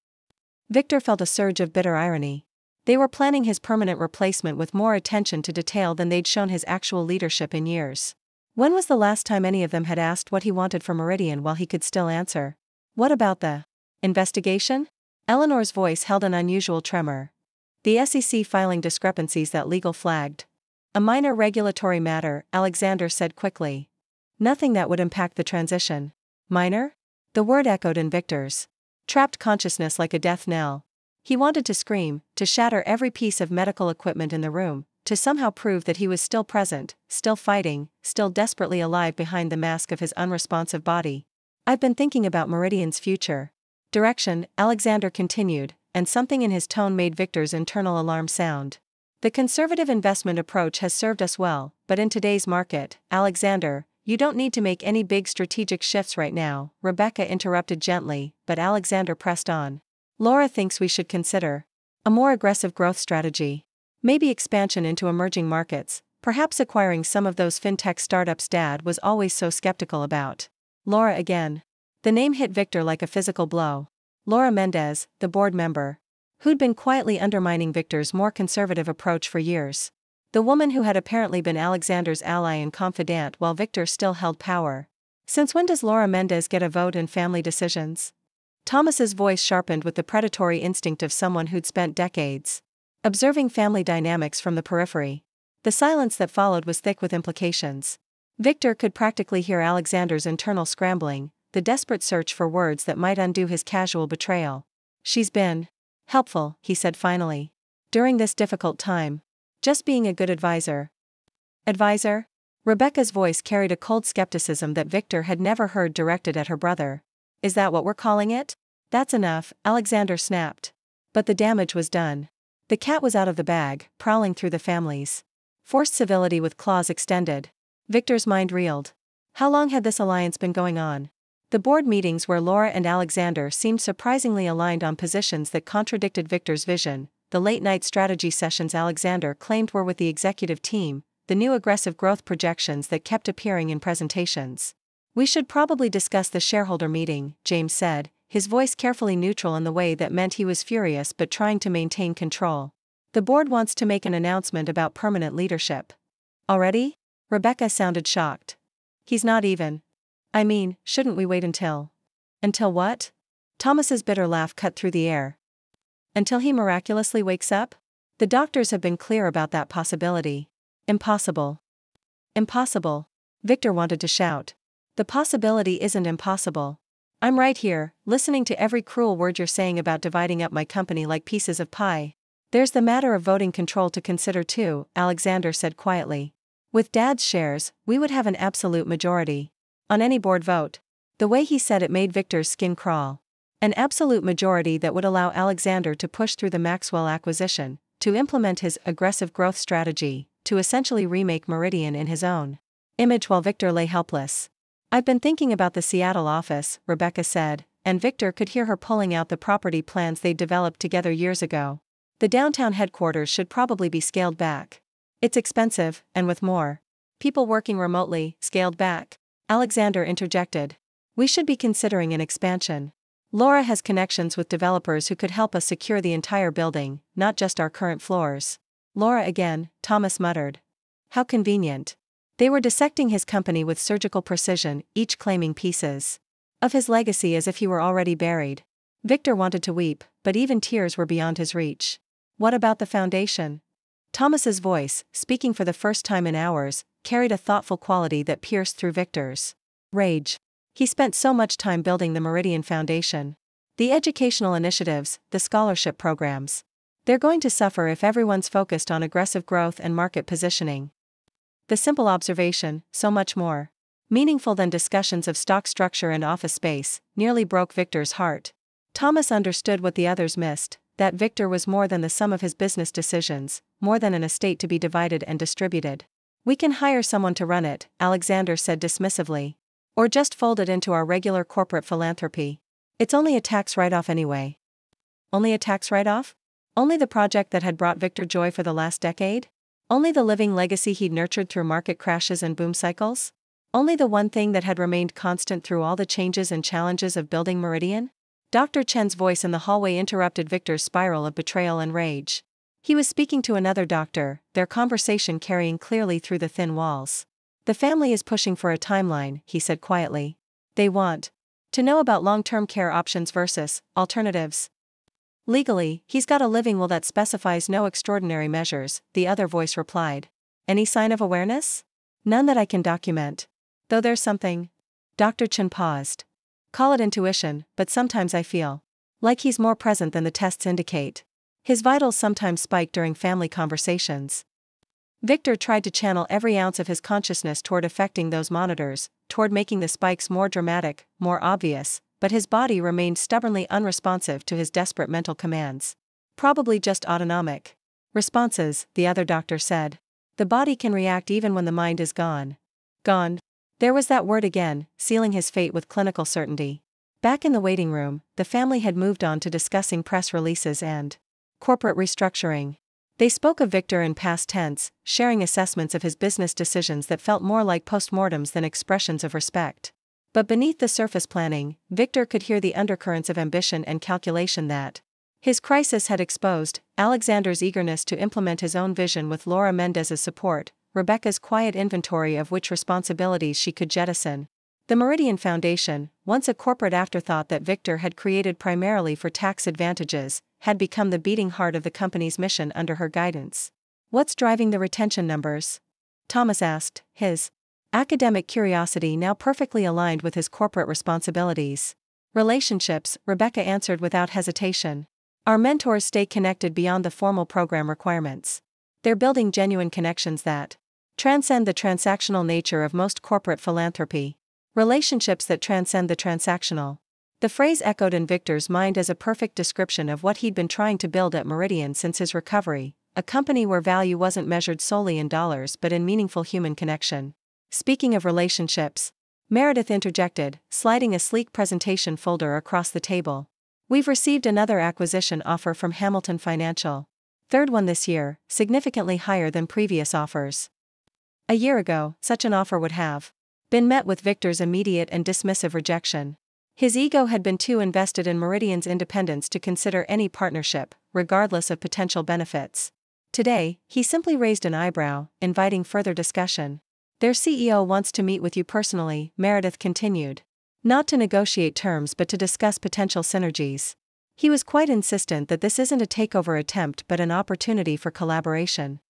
Victor felt a surge of bitter irony. They were planning his permanent replacement with more attention to detail than they'd shown his actual leadership in years. When was the last time any of them had asked what he wanted from Meridian while he could still answer? "What about the investigation?" Eleanor's voice held an unusual tremor. "The SEC filing discrepancies that legal flagged. A minor regulatory matter," Alexander said quickly. "Nothing that would impact the transition." "Minor?" The word echoed in Victor's trapped consciousness like a death knell. He wanted to scream, to shatter every piece of medical equipment in the room, to somehow prove that he was still present, still fighting, still desperately alive behind the mask of his unresponsive body. "I've been thinking about Meridian's future direction," Alexander continued, and something in his tone made Victor's internal alarm sound. "The conservative investment approach has served us well, but in today's market, Alexander, you don't need to make any big strategic shifts right now," Rebecca interrupted gently, but Alexander pressed on. "Laura thinks we should consider a more aggressive growth strategy. Maybe expansion into emerging markets, perhaps acquiring some of those fintech startups Dad was always so skeptical about." Laura again. The name hit Victor like a physical blow. Laura Mendez, the board member, who'd been quietly undermining Victor's more conservative approach for years. The woman who had apparently been Alexander's ally and confidant while Victor still held power. "Since when does Laura Mendez get a vote in family decisions?" Thomas's voice sharpened with the predatory instinct of someone who'd spent decades observing family dynamics from the periphery. The silence that followed was thick with implications. Victor could practically hear Alexander's internal scrambling, the desperate search for words that might undo his casual betrayal. "She's been helpful," he said finally, "during this difficult time. Just being a good advisor." "Advisor?" Rebecca's voice carried a cold skepticism that Victor had never heard directed at her brother. "Is that what we're calling it?" "That's enough," Alexander snapped. But the damage was done. The cat was out of the bag, prowling through the families. Forced civility with claws extended. Victor's mind reeled. How long had this alliance been going on? The board meetings where Laura and Alexander seemed surprisingly aligned on positions that contradicted Victor's vision, the late-night strategy sessions Alexander claimed were with the executive team, the new aggressive growth projections that kept appearing in presentations. "We should probably discuss the shareholder meeting," James said, his voice carefully neutral in the way that meant he was furious but trying to maintain control. "The board wants to make an announcement about permanent leadership." "Already?" Rebecca sounded shocked. He's not even. I mean, shouldn't we wait until? Until what? Thomas's bitter laugh cut through the air. Until he miraculously wakes up? The doctors have been clear about that possibility. Impossible. Impossible. Victor wanted to shout. The possibility isn't impossible. I'm right here, listening to every cruel word you're saying about dividing up my company like pieces of pie. There's the matter of voting control to consider too, Alexander said quietly. With Dad's shares, we would have an absolute majority. On any board vote. The way he said it made Victor's skin crawl. An absolute majority that would allow Alexander to push through the Maxwell acquisition, to implement his aggressive growth strategy, to essentially remake Meridian in his own image while Victor lay helpless. I've been thinking about the Seattle office, Rebecca said, and Victor could hear her pulling out the property plans they'd developed together years ago. The downtown headquarters should probably be scaled back. It's expensive, and with more people working remotely, scaled back. Alexander interjected. We should be considering an expansion. Laura has connections with developers who could help us secure the entire building, not just our current floors. Laura again, Thomas muttered. How convenient. They were dissecting his company with surgical precision, each claiming pieces of his legacy as if he were already buried. Victor wanted to weep, but even tears were beyond his reach. What about the foundation? Thomas's voice, speaking for the first time in hours, carried a thoughtful quality that pierced through Victor's rage. He spent so much time building the Meridian Foundation. The educational initiatives, the scholarship programs. They're going to suffer if everyone's focused on aggressive growth and market positioning. The simple observation, so much more meaningful than discussions of stock structure and office space, nearly broke Victor's heart. Thomas understood what the others missed, that Victor was more than the sum of his business decisions, more than an estate to be divided and distributed. We can hire someone to run it, Alexander said dismissively. Or just fold it into our regular corporate philanthropy. It's only a tax write-off anyway. Only a tax write-off? Only the project that had brought Victor joy for the last decade? Only the living legacy he'd nurtured through market crashes and boom cycles? Only the one thing that had remained constant through all the changes and challenges of building Meridian? Dr. Chen's voice in the hallway interrupted Victor's spiral of betrayal and rage. He was speaking to another doctor, their conversation carrying clearly through the thin walls. The family is pushing for a timeline, he said quietly. They want to know about long-term care options versus alternatives. Legally, he's got a living will that specifies no extraordinary measures, the other voice replied. Any sign of awareness? None that I can document. Though there's something. Dr. Chen paused. Call it intuition, but sometimes I feel like he's more present than the tests indicate. His vitals sometimes spike during family conversations. Victor tried to channel every ounce of his consciousness toward affecting those monitors, toward making the spikes more dramatic, more obvious, but his body remained stubbornly unresponsive to his desperate mental commands. Probably just autonomic responses, the other doctor said. The body can react even when the mind is gone. Gone. There was that word again, sealing his fate with clinical certainty. Back in the waiting room, the family had moved on to discussing press releases and corporate restructuring. They spoke of Victor in past tense, sharing assessments of his business decisions that felt more like postmortems than expressions of respect. But beneath the surface planning, Victor could hear the undercurrents of ambition and calculation that his crisis had exposed, Alexander's eagerness to implement his own vision with Laura Mendez's support, Rebecca's quiet inventory of which responsibilities she could jettison. The Meridian Foundation, once a corporate afterthought that Victor had created primarily for tax advantages, had become the beating heart of the company's mission under her guidance. What's driving the retention numbers? Thomas asked, his academic curiosity now perfectly aligned with his corporate responsibilities. Relationships, Rebecca answered without hesitation. Our mentors stay connected beyond the formal program requirements. They're building genuine connections that transcend the transactional nature of most corporate philanthropy. Relationships that transcend the transactional. The phrase echoed in Victor's mind as a perfect description of what he'd been trying to build at Meridian since his recovery, a company where value wasn't measured solely in dollars but in meaningful human connection. Speaking of relationships, Meredith interjected, sliding a sleek presentation folder across the table. We've received another acquisition offer from Hamilton Financial. Third one this year, significantly higher than previous offers. A year ago, such an offer would have been met with Victor's immediate and dismissive rejection. His ego had been too invested in Meridian's independence to consider any partnership, regardless of potential benefits. Today, he simply raised an eyebrow, inviting further discussion. Their CEO wants to meet with you personally, Meredith continued. Not to negotiate terms but to discuss potential synergies. He was quite insistent that this isn't a takeover attempt but an opportunity for collaboration.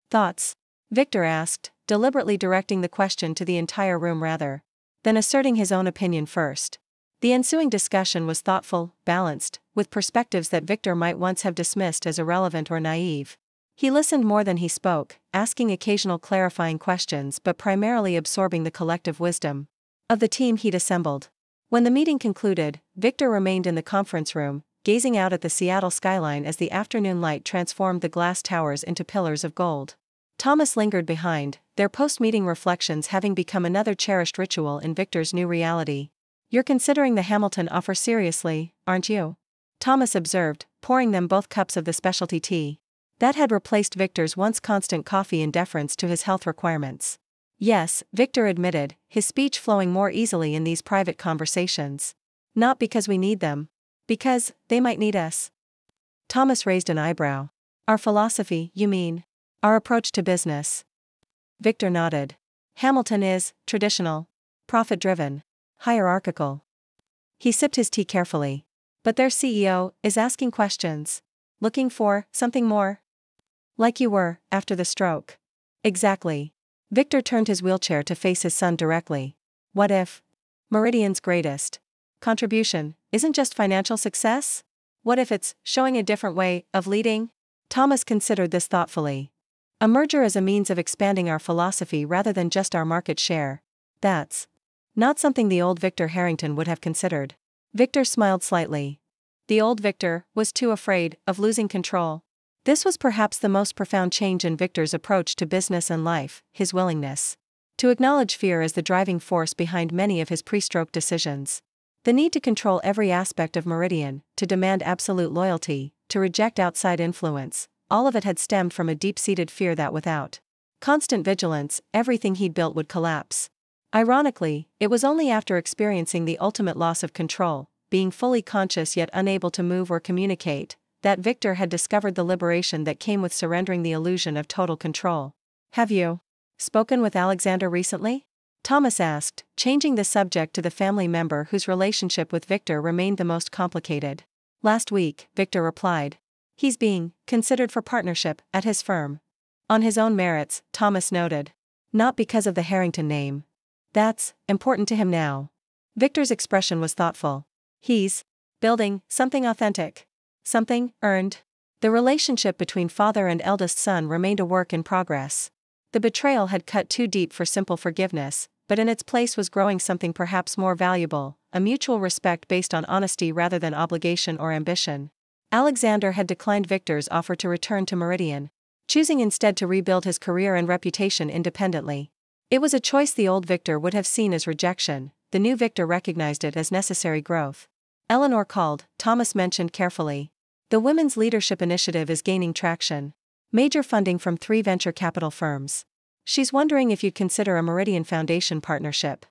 Thoughts? Victor asked, deliberately directing the question to the entire room rather than asserting his own opinion first. The ensuing discussion was thoughtful, balanced, with perspectives that Victor might once have dismissed as irrelevant or naive. He listened more than he spoke, asking occasional clarifying questions but primarily absorbing the collective wisdom of the team he'd assembled. When the meeting concluded, Victor remained in the conference room, gazing out at the Seattle skyline as the afternoon light transformed the glass towers into pillars of gold. Thomas lingered behind, their post-meeting reflections having become another cherished ritual in Victor's new reality. "You're considering the Hamilton offer seriously, aren't you?" Thomas observed, pouring them both cups of the specialty tea that had replaced Victor's once constant coffee in deference to his health requirements. "Yes," Victor admitted, his speech flowing more easily in these private conversations. "Not because we need them. Because they might need us." Thomas raised an eyebrow. "Our philosophy, you mean? Our approach to business?" Victor nodded. "Hamilton is traditional, profit-driven, hierarchical." He sipped his tea carefully. "But their CEO is asking questions. Looking for something more? Like you were, after the stroke." "Exactly." Victor turned his wheelchair to face his son directly. "What if Meridian's greatest contribution isn't just financial success? What if it's showing a different way of leading?" Thomas considered this thoughtfully. "A merger as a means of expanding our philosophy rather than just our market share. That's not something the old Victor Harrington would have considered." Victor smiled slightly. The old Victor was too afraid of losing control. This was perhaps the most profound change in Victor's approach to business and life, his willingness to acknowledge fear as the driving force behind many of his pre-stroke decisions. The need to control every aspect of Meridian, to demand absolute loyalty, to reject outside influence, all of it had stemmed from a deep-seated fear that without constant vigilance, everything he'd built would collapse. Ironically, it was only after experiencing the ultimate loss of control, being fully conscious yet unable to move or communicate, that Victor had discovered the liberation that came with surrendering the illusion of total control. "Have you spoken with Alexander recently?" Thomas asked, changing the subject to the family member whose relationship with Victor remained the most complicated. "Last week," Victor replied. "He's being considered for partnership at his firm." "On his own merits," Thomas noted. "Not because of the Harrington name. That's important to him now." Victor's expression was thoughtful. "He's building something authentic. Something earned." The relationship between father and eldest son remained a work in progress. The betrayal had cut too deep for simple forgiveness, but in its place was growing something perhaps more valuable, a mutual respect based on honesty rather than obligation or ambition. Alexander had declined Victor's offer to return to Meridian, choosing instead to rebuild his career and reputation independently. It was a choice the old Victor would have seen as rejection, the new Victor recognized it as necessary growth. Eleanor called, Thomas mentioned carefully. "The Women's Leadership Initiative is gaining traction. Major funding from 3 venture capital firms. She's wondering if you'd consider a Meridian Foundation partnership."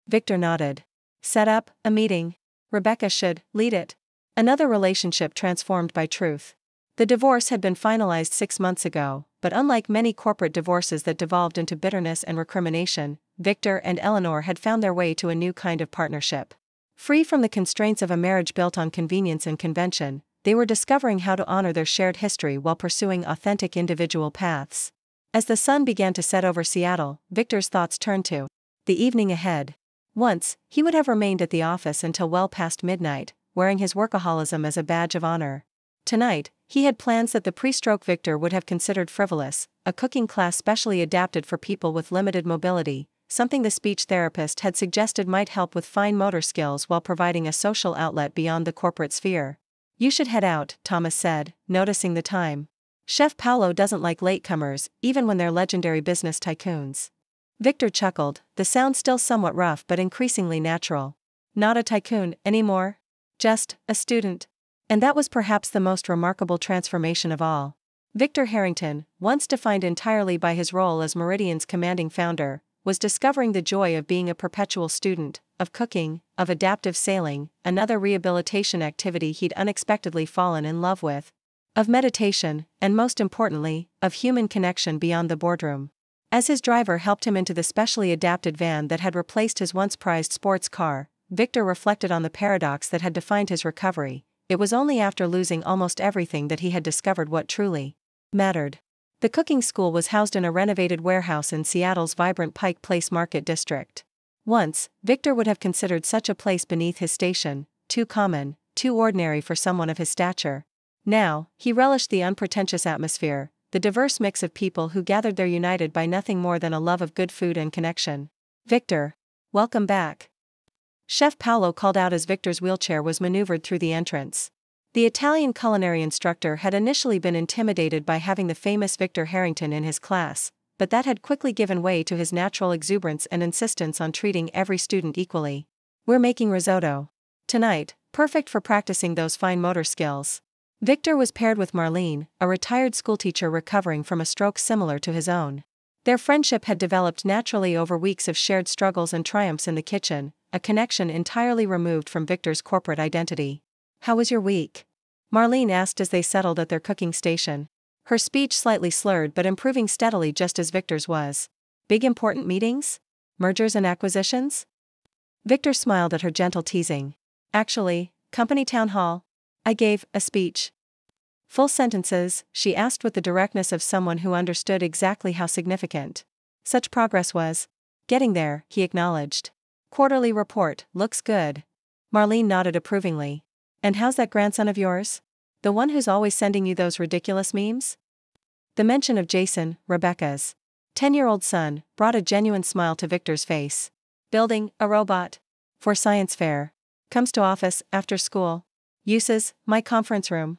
Victor nodded. "Set up a meeting. Rebecca should lead it." Another relationship transformed by truth. The divorce had been finalized 6 months ago, but unlike many corporate divorces that devolved into bitterness and recrimination, Victor and Eleanor had found their way to a new kind of partnership. Free from the constraints of a marriage built on convenience and convention, they were discovering how to honor their shared history while pursuing authentic individual paths. As the sun began to set over Seattle, Victor's thoughts turned to the evening ahead. Once, he would have remained at the office until well past midnight, wearing his workaholism as a badge of honor. Tonight, he had plans that the pre-stroke Victor would have considered frivolous, a cooking class specially adapted for people with limited mobility, something the speech therapist had suggested might help with fine motor skills while providing a social outlet beyond the corporate sphere. "You should head out," Thomas said, noticing the time. "Chef Paolo doesn't like latecomers, even when they're legendary business tycoons." Victor chuckled, the sound still somewhat rough but increasingly natural. "Not a tycoon anymore? Just a student." And that was perhaps the most remarkable transformation of all. Victor Harrington, once defined entirely by his role as Meridian's commanding founder, was discovering the joy of being a perpetual student, of cooking, of adaptive sailing, another rehabilitation activity he'd unexpectedly fallen in love with, of meditation, and most importantly, of human connection beyond the boardroom. As his driver helped him into the specially adapted van that had replaced his once prized sports car, Victor reflected on the paradox that had defined his recovery. It was only after losing almost everything that he had discovered what truly mattered. The cooking school was housed in a renovated warehouse in Seattle's vibrant Pike Place Market District. Once, Victor would have considered such a place beneath his station, too common, too ordinary for someone of his stature. Now, he relished the unpretentious atmosphere, the diverse mix of people who gathered there united by nothing more than a love of good food and connection. "Victor, welcome back." Chef Paolo called out as Victor's wheelchair was maneuvered through the entrance. The Italian culinary instructor had initially been intimidated by having the famous Victor Harrington in his class, but that had quickly given way to his natural exuberance and insistence on treating every student equally. "We're making risotto tonight, perfect for practicing those fine motor skills." Victor was paired with Marlene, a retired schoolteacher recovering from a stroke similar to his own. Their friendship had developed naturally over weeks of shared struggles and triumphs in the kitchen, a connection entirely removed from Victor's corporate identity. "How was your week?" Marlene asked as they settled at their cooking station. Her speech slightly slurred but improving steadily just as Victor's was. "Big important meetings? Mergers and acquisitions?" Victor smiled at her gentle teasing. "Actually, company town hall. I gave a speech." "Full sentences?" she asked with the directness of someone who understood exactly how significant such progress was. "Getting there," he acknowledged. "Quarterly report, looks good." Marlene nodded approvingly. "And how's that grandson of yours? The one who's always sending you those ridiculous memes?" The mention of Jason, Rebecca's 10-year-old son, brought a genuine smile to Victor's face. "Building a robot for science fair. Comes to office after school. Uses my conference room."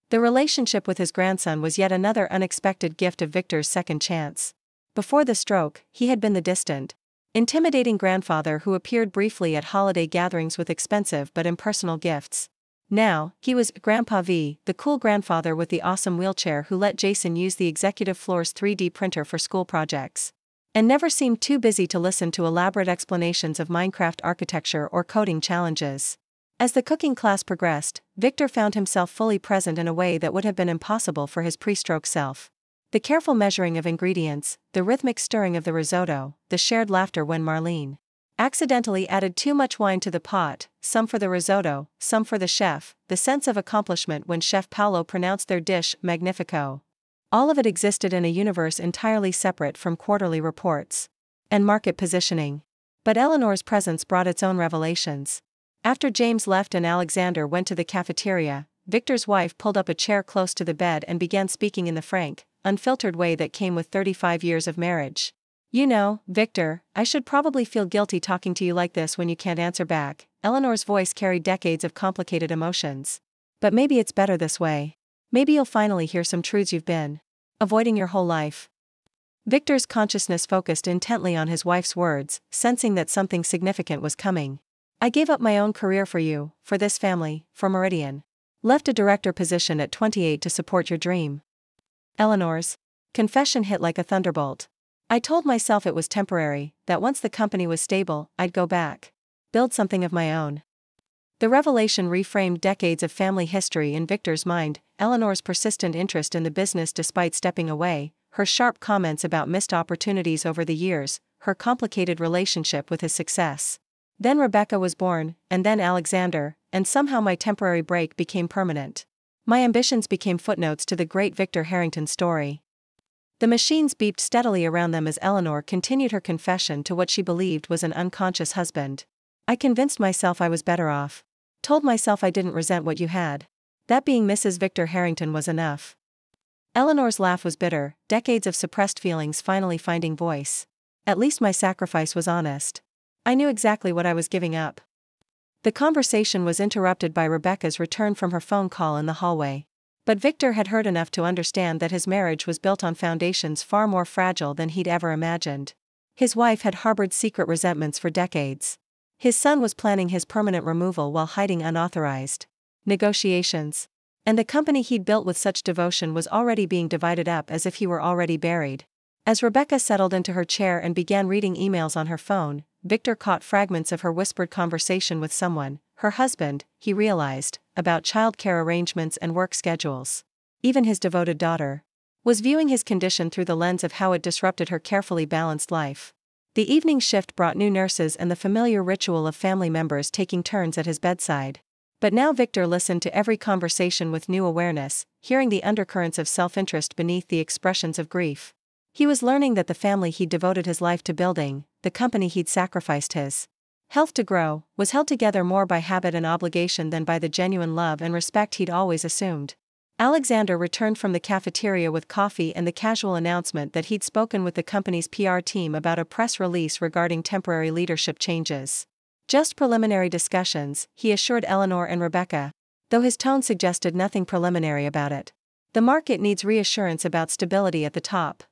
The relationship with his grandson was yet another unexpected gift of Victor's second chance. Before the stroke, he had been the distant, intimidating grandfather who appeared briefly at holiday gatherings with expensive but impersonal gifts. Now, he was Grandpa V, the cool grandfather with the awesome wheelchair who let Jason use the executive floor's 3D printer for school projects. And never seemed too busy to listen to elaborate explanations of Minecraft architecture or coding challenges. As the cooking class progressed, Victor found himself fully present in a way that would have been impossible for his pre-stroke self. The careful measuring of ingredients, the rhythmic stirring of the risotto, the shared laughter when Marlene accidentally added too much wine to the pot, some for the risotto, some for the chef, the sense of accomplishment when Chef Paolo pronounced their dish magnifico. All of it existed in a universe entirely separate from quarterly reports and market positioning. But Eleanor's presence brought its own revelations. After James left and Alexander went to the cafeteria, Victor's wife pulled up a chair close to the bed and began speaking in the frank, unfiltered way that came with 35 years of marriage. "You know, Victor, I should probably feel guilty talking to you like this when you can't answer back." Eleanor's voice carried decades of complicated emotions. "But maybe it's better this way. Maybe you'll finally hear some truths you've been avoiding your whole life." Victor's consciousness focused intently on his wife's words, sensing that something significant was coming. "I gave up my own career for you, for this family, for Meridian. Left a director position at 28 to support your dream." Eleanor's confession hit like a thunderbolt. "I told myself it was temporary, that once the company was stable, I'd go back. Build something of my own." The revelation reframed decades of family history in Victor's mind, Eleanor's persistent interest in the business despite stepping away, her sharp comments about missed opportunities over the years, her complicated relationship with his success. Then Rebecca was born, and then Alexander, and somehow my temporary break became permanent. My ambitions became footnotes to the great Victor Harrington story. The machines beeped steadily around them as Eleanor continued her confession to what she believed was an unconscious husband. "I convinced myself I was better off. Told myself I didn't resent what you had. That being Mrs. Victor Harrington was enough." Eleanor's laugh was bitter, decades of suppressed feelings finally finding voice. "At least my sacrifice was honest. I knew exactly what I was giving up." The conversation was interrupted by Rebecca's return from her phone call in the hallway. But Victor had heard enough to understand that his marriage was built on foundations far more fragile than he'd ever imagined. His wife had harbored secret resentments for decades. His son was planning his permanent removal while hiding unauthorized negotiations. And the company he'd built with such devotion was already being divided up as if he were already buried. As Rebecca settled into her chair and began reading emails on her phone, Victor caught fragments of her whispered conversation with someone, her husband, he realized, about childcare arrangements and work schedules. Even his devoted daughter. was viewing his condition through the lens of how it disrupted her carefully balanced life. The evening shift brought new nurses and the familiar ritual of family members taking turns at his bedside. But now Victor listened to every conversation with new awareness, hearing the undercurrents of self-interest beneath the expressions of grief. He was learning that the family he'd devoted his life to building, the company he'd sacrificed his health to grow, was held together more by habit and obligation than by the genuine love and respect he'd always assumed. Alexander returned from the cafeteria with coffee and the casual announcement that he'd spoken with the company's PR team about a press release regarding temporary leadership changes. Just preliminary discussions, he assured Eleanor and Rebecca, though his tone suggested nothing preliminary about it. The market needs reassurance about stability at the top.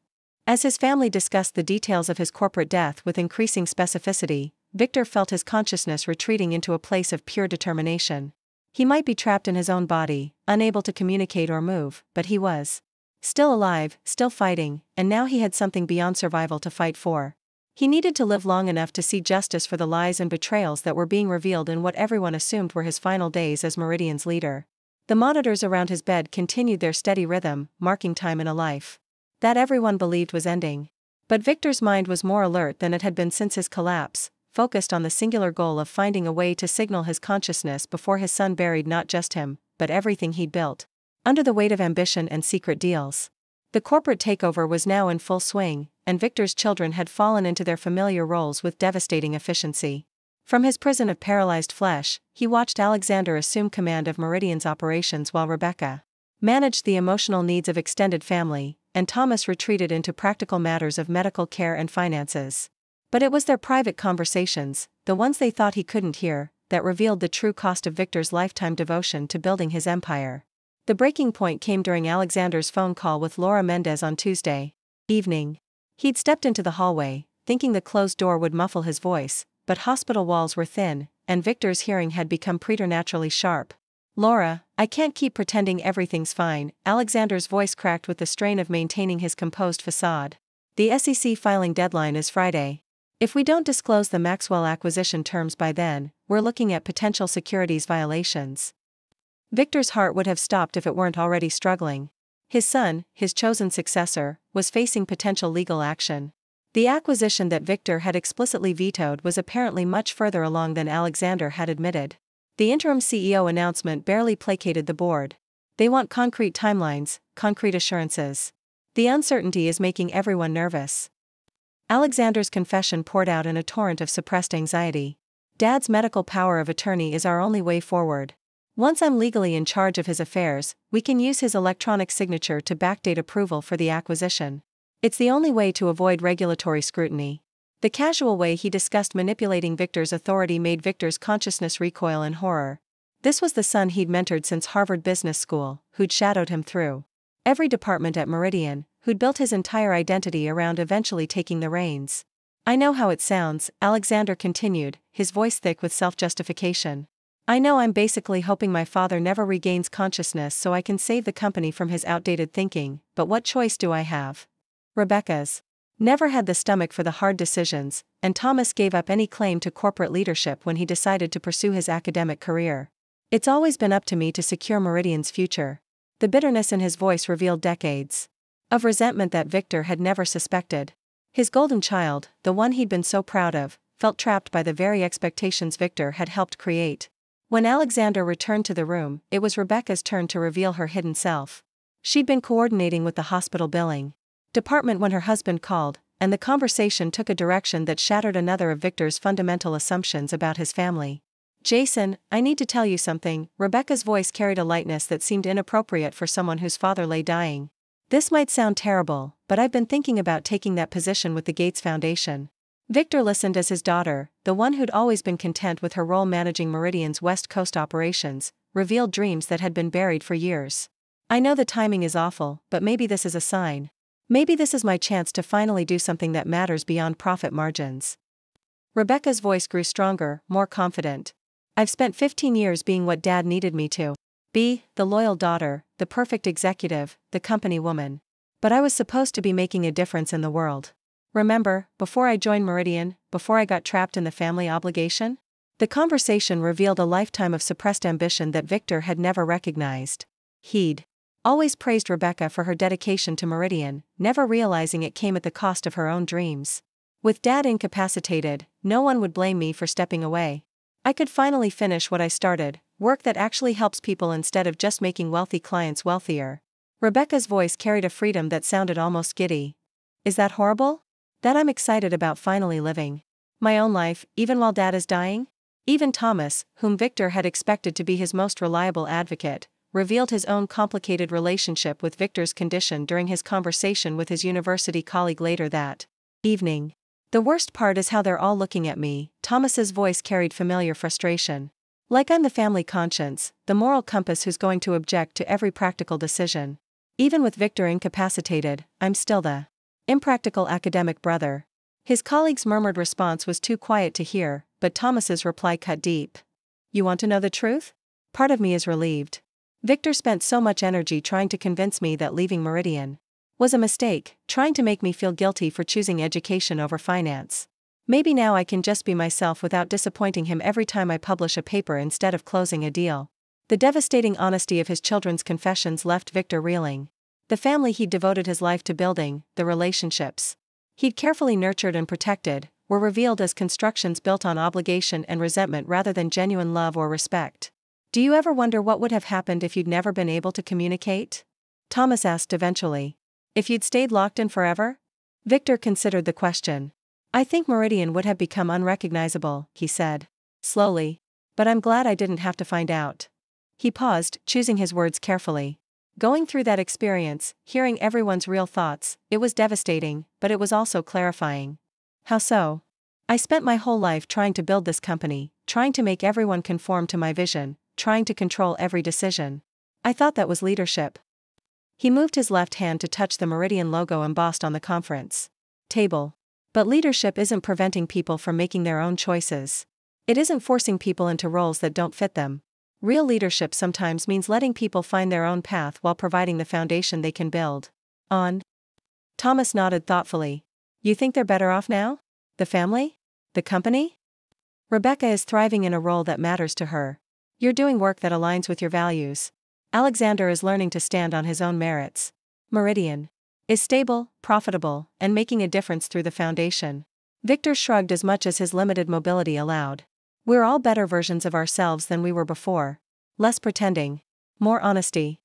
As his family discussed the details of his corporate death with increasing specificity, Victor felt his consciousness retreating into a place of pure determination. He might be trapped in his own body, unable to communicate or move, but he was still alive, still fighting, and now he had something beyond survival to fight for. He needed to live long enough to see justice for the lies and betrayals that were being revealed in what everyone assumed were his final days as Meridian's leader. The monitors around his bed continued their steady rhythm, marking time in a life that everyone believed was ending. But Victor's mind was more alert than it had been since his collapse, focused on the singular goal of finding a way to signal his consciousness before his son buried not just him, but everything he'd built under the weight of ambition and secret deals. The corporate takeover was now in full swing, and Victor's children had fallen into their familiar roles with devastating efficiency. From his prison of paralyzed flesh, he watched Alexander assume command of Meridian's operations while Rebecca managed the emotional needs of extended family, and Thomas retreated into practical matters of medical care and finances. But it was their private conversations, the ones they thought he couldn't hear, that revealed the true cost of Victor's lifetime devotion to building his empire. The breaking point came during Alexander's phone call with Laura Mendez on Tuesday evening. He'd stepped into the hallway, thinking the closed door would muffle his voice, but hospital walls were thin, and Victor's hearing had become preternaturally sharp. "Laura, I can't keep pretending everything's fine," Alexander's voice cracked with the strain of maintaining his composed facade. "The SEC filing deadline is Friday. If we don't disclose the Maxwell acquisition terms by then, we're looking at potential securities violations." Victor's heart would have stopped if it weren't already struggling. His son, his chosen successor, was facing potential legal action. The acquisition that Victor had explicitly vetoed was apparently much further along than Alexander had admitted. The interim CEO announcement barely placated the board. They want concrete timelines, concrete assurances. The uncertainty is making everyone nervous. Alexander's confession poured out in a torrent of suppressed anxiety. "Dad's medical power of attorney is our only way forward. Once I'm legally in charge of his affairs, we can use his electronic signature to backdate approval for the acquisition. It's the only way to avoid regulatory scrutiny." The casual way he discussed manipulating Victor's authority made Victor's consciousness recoil in horror. This was the son he'd mentored since Harvard Business School, who'd shadowed him through every department at Meridian, who'd built his entire identity around eventually taking the reins. "I know how it sounds," Alexander continued, his voice thick with self-justification. "I know I'm basically hoping my father never regains consciousness so I can save the company from his outdated thinking, but what choice do I have?" Rebecca's never had the stomach for the hard decisions, and Thomas gave up any claim to corporate leadership when he decided to pursue his academic career. "It's always been up to me to secure Meridian's future." The bitterness in his voice revealed decades of resentment that Victor had never suspected. His golden child, the one he'd been so proud of, felt trapped by the very expectations Victor had helped create. When Alexander returned to the room, it was Rebecca's turn to reveal her hidden self. She'd been coordinating with the hospital billing department when her husband called, and the conversation took a direction that shattered another of Victor's fundamental assumptions about his family. "Jason, I need to tell you something." Rebecca's voice carried a lightness that seemed inappropriate for someone whose father lay dying. "This might sound terrible, but I've been thinking about taking that position with the Gates Foundation." Victor listened as his daughter, the one who'd always been content with her role managing Meridian's West Coast operations, revealed dreams that had been buried for years. "I know the timing is awful, but maybe this is a sign. Maybe this is my chance to finally do something that matters beyond profit margins." Rebecca's voice grew stronger, more confident. "I've spent 15 years being what Dad needed me to be, the loyal daughter, the perfect executive, the company woman. But I was supposed to be making a difference in the world. Remember, before I joined Meridian, before I got trapped in the family obligation?" The conversation revealed a lifetime of suppressed ambition that Victor had never recognized. He'd always praised Rebecca for her dedication to Meridian, never realizing it came at the cost of her own dreams. With Dad incapacitated, no one would blame me for stepping away. I could finally finish what I started, work that actually helps people instead of just making wealthy clients wealthier. Rebecca's voice carried a freedom that sounded almost giddy. Is that horrible? That I'm excited about finally living my own life, even while Dad is dying? Even Thomas, whom Victor had expected to be his most reliable advocate, revealed his own complicated relationship with Victor's condition during his conversation with his university colleague later that evening. The worst part is how they're all looking at me. Thomas's voice carried familiar frustration. Like I'm the family conscience, the moral compass who's going to object to every practical decision. Even with Victor incapacitated, I'm still the impractical academic brother. His colleague's murmured response was too quiet to hear, but Thomas's reply cut deep. You want to know the truth? Part of me is relieved. Victor spent so much energy trying to convince me that leaving Meridian was a mistake, trying to make me feel guilty for choosing education over finance. Maybe now I can just be myself without disappointing him every time I publish a paper instead of closing a deal. The devastating honesty of his children's confessions left Victor reeling. The family he'd devoted his life to building, the relationships he'd carefully nurtured and protected, were revealed as constructions built on obligation and resentment rather than genuine love or respect. Do you ever wonder what would have happened if you'd never been able to communicate? Thomas asked eventually. If you'd stayed locked in forever? Victor considered the question. I think Meridian would have become unrecognizable, he said. Slowly. But I'm glad I didn't have to find out. He paused, choosing his words carefully. Going through that experience, hearing everyone's real thoughts, it was devastating, but it was also clarifying. How so? I spent my whole life trying to build this company, trying to make everyone conform to my vision, trying to control every decision. I thought that was leadership. He moved his left hand to touch the Meridian logo embossed on the conference table. But leadership isn't preventing people from making their own choices. It isn't forcing people into roles that don't fit them. Real leadership sometimes means letting people find their own path while providing the foundation they can build on. Thomas nodded thoughtfully. You think they're better off now? The family? The company? Rebecca is thriving in a role that matters to her. You're doing work that aligns with your values. Alexander is learning to stand on his own merits. Meridian is stable, profitable, and making a difference through the foundation. Victor shrugged as much as his limited mobility allowed. We're all better versions of ourselves than we were before. Less pretending. More honesty.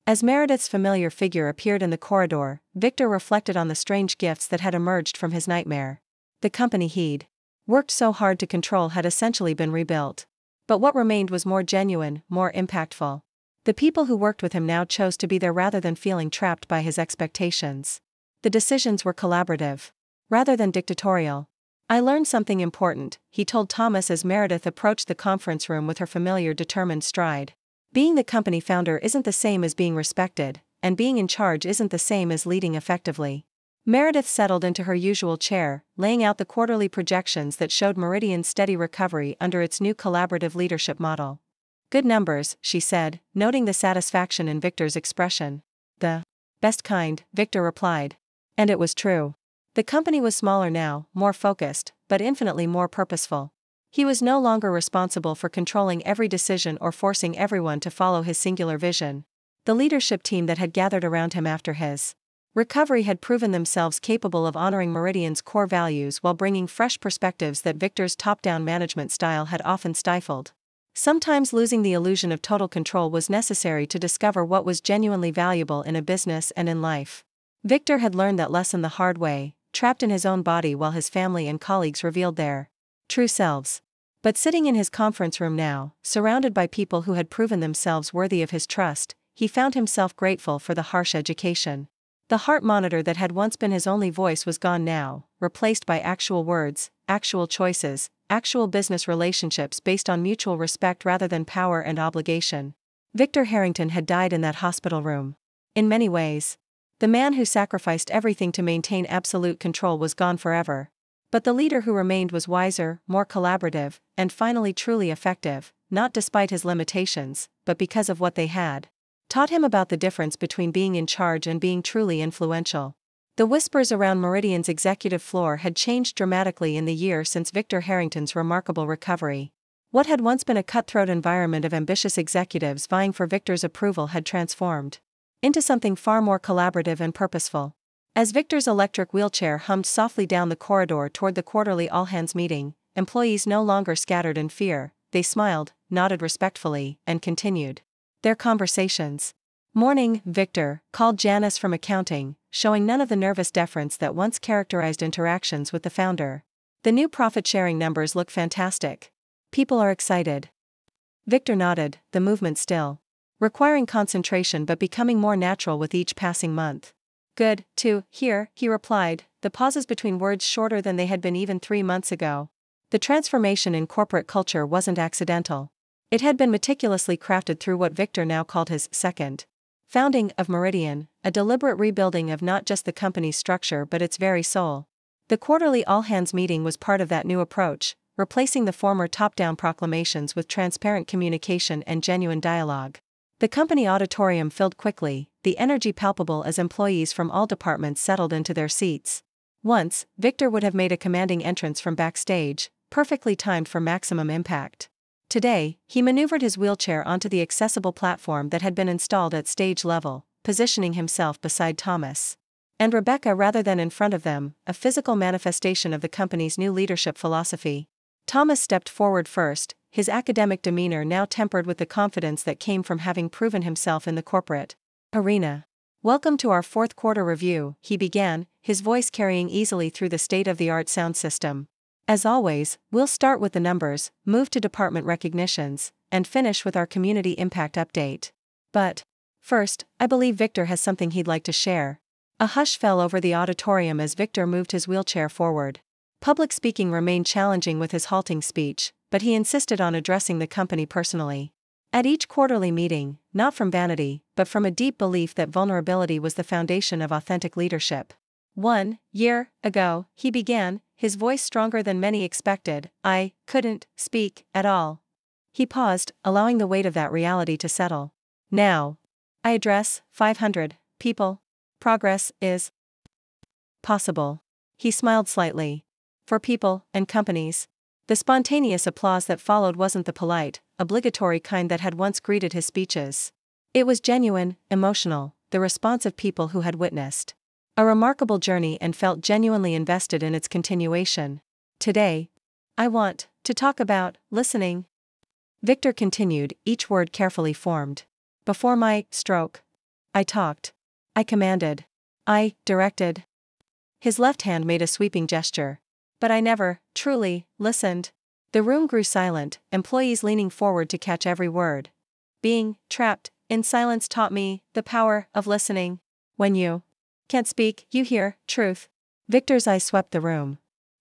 As Meredith's familiar figure appeared in the corridor, Victor reflected on the strange gifts that had emerged from his nightmare. The company he'd worked so hard to control had essentially been rebuilt. But what remained was more genuine, more impactful. The people who worked with him now chose to be there rather than feeling trapped by his expectations. The decisions were collaborative, rather than dictatorial. I learned something important, he told Thomas as Meredith approached the conference room with her familiar determined stride. Being the company founder isn't the same as being respected, and being in charge isn't the same as leading effectively. Meredith settled into her usual chair, laying out the quarterly projections that showed Meridian's steady recovery under its new collaborative leadership model. Good numbers, she said, noting the satisfaction in Victor's expression. The best kind, Victor replied. And it was true. The company was smaller now, more focused, but infinitely more purposeful. He was no longer responsible for controlling every decision or forcing everyone to follow his singular vision. The leadership team that had gathered around him after his recovery had proven themselves capable of honoring Meridian's core values while bringing fresh perspectives that Victor's top-down management style had often stifled. Sometimes losing the illusion of total control was necessary to discover what was genuinely valuable in a business and in life. Victor had learned that lesson the hard way, trapped in his own body while his family and colleagues revealed their true selves. But sitting in his conference room now, surrounded by people who had proven themselves worthy of his trust, he found himself grateful for the harsh education. The heart monitor that had once been his only voice was gone now, replaced by actual words, actual choices, actual business relationships based on mutual respect rather than power and obligation. Victor Harrington had died in that hospital room. In many ways, the man who sacrificed everything to maintain absolute control was gone forever. But the leader who remained was wiser, more collaborative, and finally truly effective, not despite his limitations, but because of what they had taught him about the difference between being in charge and being truly influential. The whispers around Meridian's executive floor had changed dramatically in the year since Victor Harrington's remarkable recovery. What had once been a cutthroat environment of ambitious executives vying for Victor's approval had transformed. into something far more collaborative and purposeful. As Victor's electric wheelchair hummed softly down the corridor toward the quarterly all-hands meeting, employees no longer scattered in fear. They smiled, nodded respectfully, and continued their conversations. "Morning, Victor," called Janice from accounting, showing none of the nervous deference that once characterized interactions with the founder. "The new profit-sharing numbers look fantastic. People are excited." Victor nodded, the movement still requiring concentration but becoming more natural with each passing month. "Good, to hear," he replied, the pauses between words shorter than they had been even 3 months ago. The transformation in corporate culture wasn't accidental. It had been meticulously crafted through what Victor now called his second founding of Meridian, a deliberate rebuilding of not just the company's structure but its very soul. The quarterly all-hands meeting was part of that new approach, replacing the former top-down proclamations with transparent communication and genuine dialogue. The company auditorium filled quickly, the energy palpable as employees from all departments settled into their seats. Once, Victor would have made a commanding entrance from backstage, perfectly timed for maximum impact. Today, he maneuvered his wheelchair onto the accessible platform that had been installed at stage level, positioning himself beside Thomas and Rebecca rather than in front of them, a physical manifestation of the company's new leadership philosophy. Thomas stepped forward first, his academic demeanor now tempered with the confidence that came from having proven himself in the corporate arena. "Welcome to our fourth quarter review," he began, his voice carrying easily through the state-of-the-art sound system. "As always, we'll start with the numbers, move to department recognitions, and finish with our community impact update. But first, I believe Victor has something he'd like to share." A hush fell over the auditorium as Victor moved his wheelchair forward. Public speaking remained challenging with his halting speech, but he insisted on addressing the company personally. At each quarterly meeting, not from vanity, but from a deep belief that vulnerability was the foundation of authentic leadership. "1 year ago," he began, his voice stronger than many expected, "I couldn't speak at all." He paused, allowing the weight of that reality to settle. "Now, I address 500 people. Progress is possible." He smiled slightly. "For people and companies." The spontaneous applause that followed wasn't the polite, obligatory kind that had once greeted his speeches. It was genuine, emotional, the response of people who had witnessed a remarkable journey and felt genuinely invested in its continuation. "Today, I want to talk about listening," Victor continued, each word carefully formed. "Before my stroke, I talked. I commanded. I directed." His left hand made a sweeping gesture. "But I never, truly, listened." The room grew silent, employees leaning forward to catch every word. "Being trapped in silence taught me the power of listening. When you can't speak, you hear truth." Victor's eyes swept the room.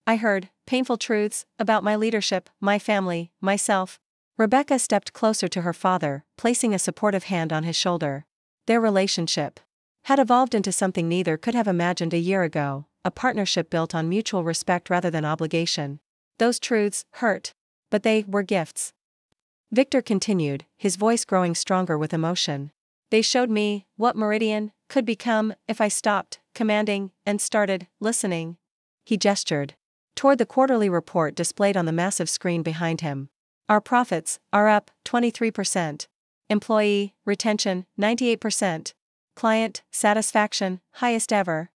"I heard painful truths about my leadership, my family, myself." Rebecca stepped closer to her father, placing a supportive hand on his shoulder. Their relationship had evolved into something neither could have imagined a year ago, a partnership built on mutual respect rather than obligation. "Those truths hurt, but they were gifts," Victor continued, his voice growing stronger with emotion. "They showed me what Meridian could become if I stopped commanding and started listening." He gestured toward the quarterly report displayed on the massive screen behind him. "Our profits are up 23%. Employee retention 98%. Client satisfaction highest ever."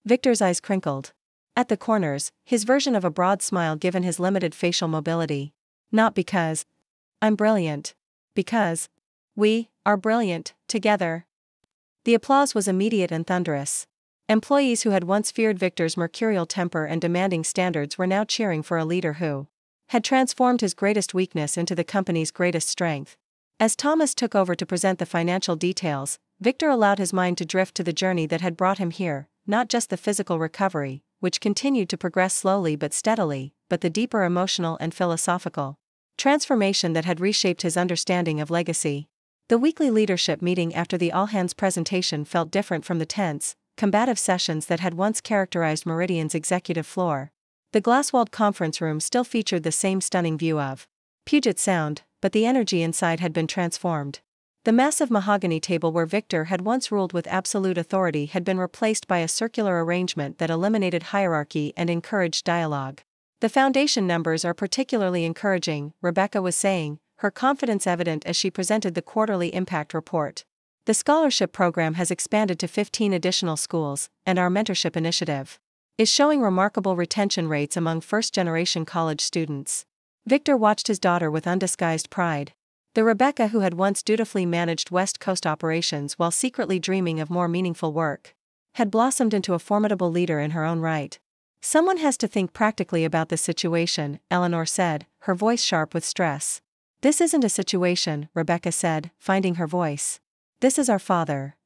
Victor's eyes crinkled at the corners, his version of a broad smile given his limited facial mobility. "Not because I'm brilliant. Because we are brilliant together." The applause was immediate and thunderous. Employees who had once feared Victor's mercurial temper and demanding standards were now cheering for a leader who had transformed his greatest weakness into the company's greatest strength. As Thomas took over to present the financial details, Victor allowed his mind to drift to the journey that had brought him here, not just the physical recovery, which continued to progress slowly but steadily, but the deeper emotional and philosophical transformation that had reshaped his understanding of legacy. The weekly leadership meeting after the all-hands presentation felt different from the tense, combative sessions that had once characterized Meridian's executive floor. The glass-walled conference room still featured the same stunning view of Puget Sound, but the energy inside had been transformed. The massive mahogany table where Victor had once ruled with absolute authority had been replaced by a circular arrangement that eliminated hierarchy and encouraged dialogue. "The foundation numbers are particularly encouraging," Rebecca was saying, her confidence evident as she presented the quarterly impact report. The scholarship program has expanded to 15 additional schools, and our mentorship initiative is showing remarkable retention rates among first-generation college students. Victor watched his daughter with undisguised pride. The Rebecca who had once dutifully managed West Coast operations while secretly dreaming of more meaningful work had blossomed into a formidable leader in her own right. Someone has to think practically about this situation, Eleanor said, her voice sharp with stress. This isn't a situation, Rebecca said, finding her voice. This is our father.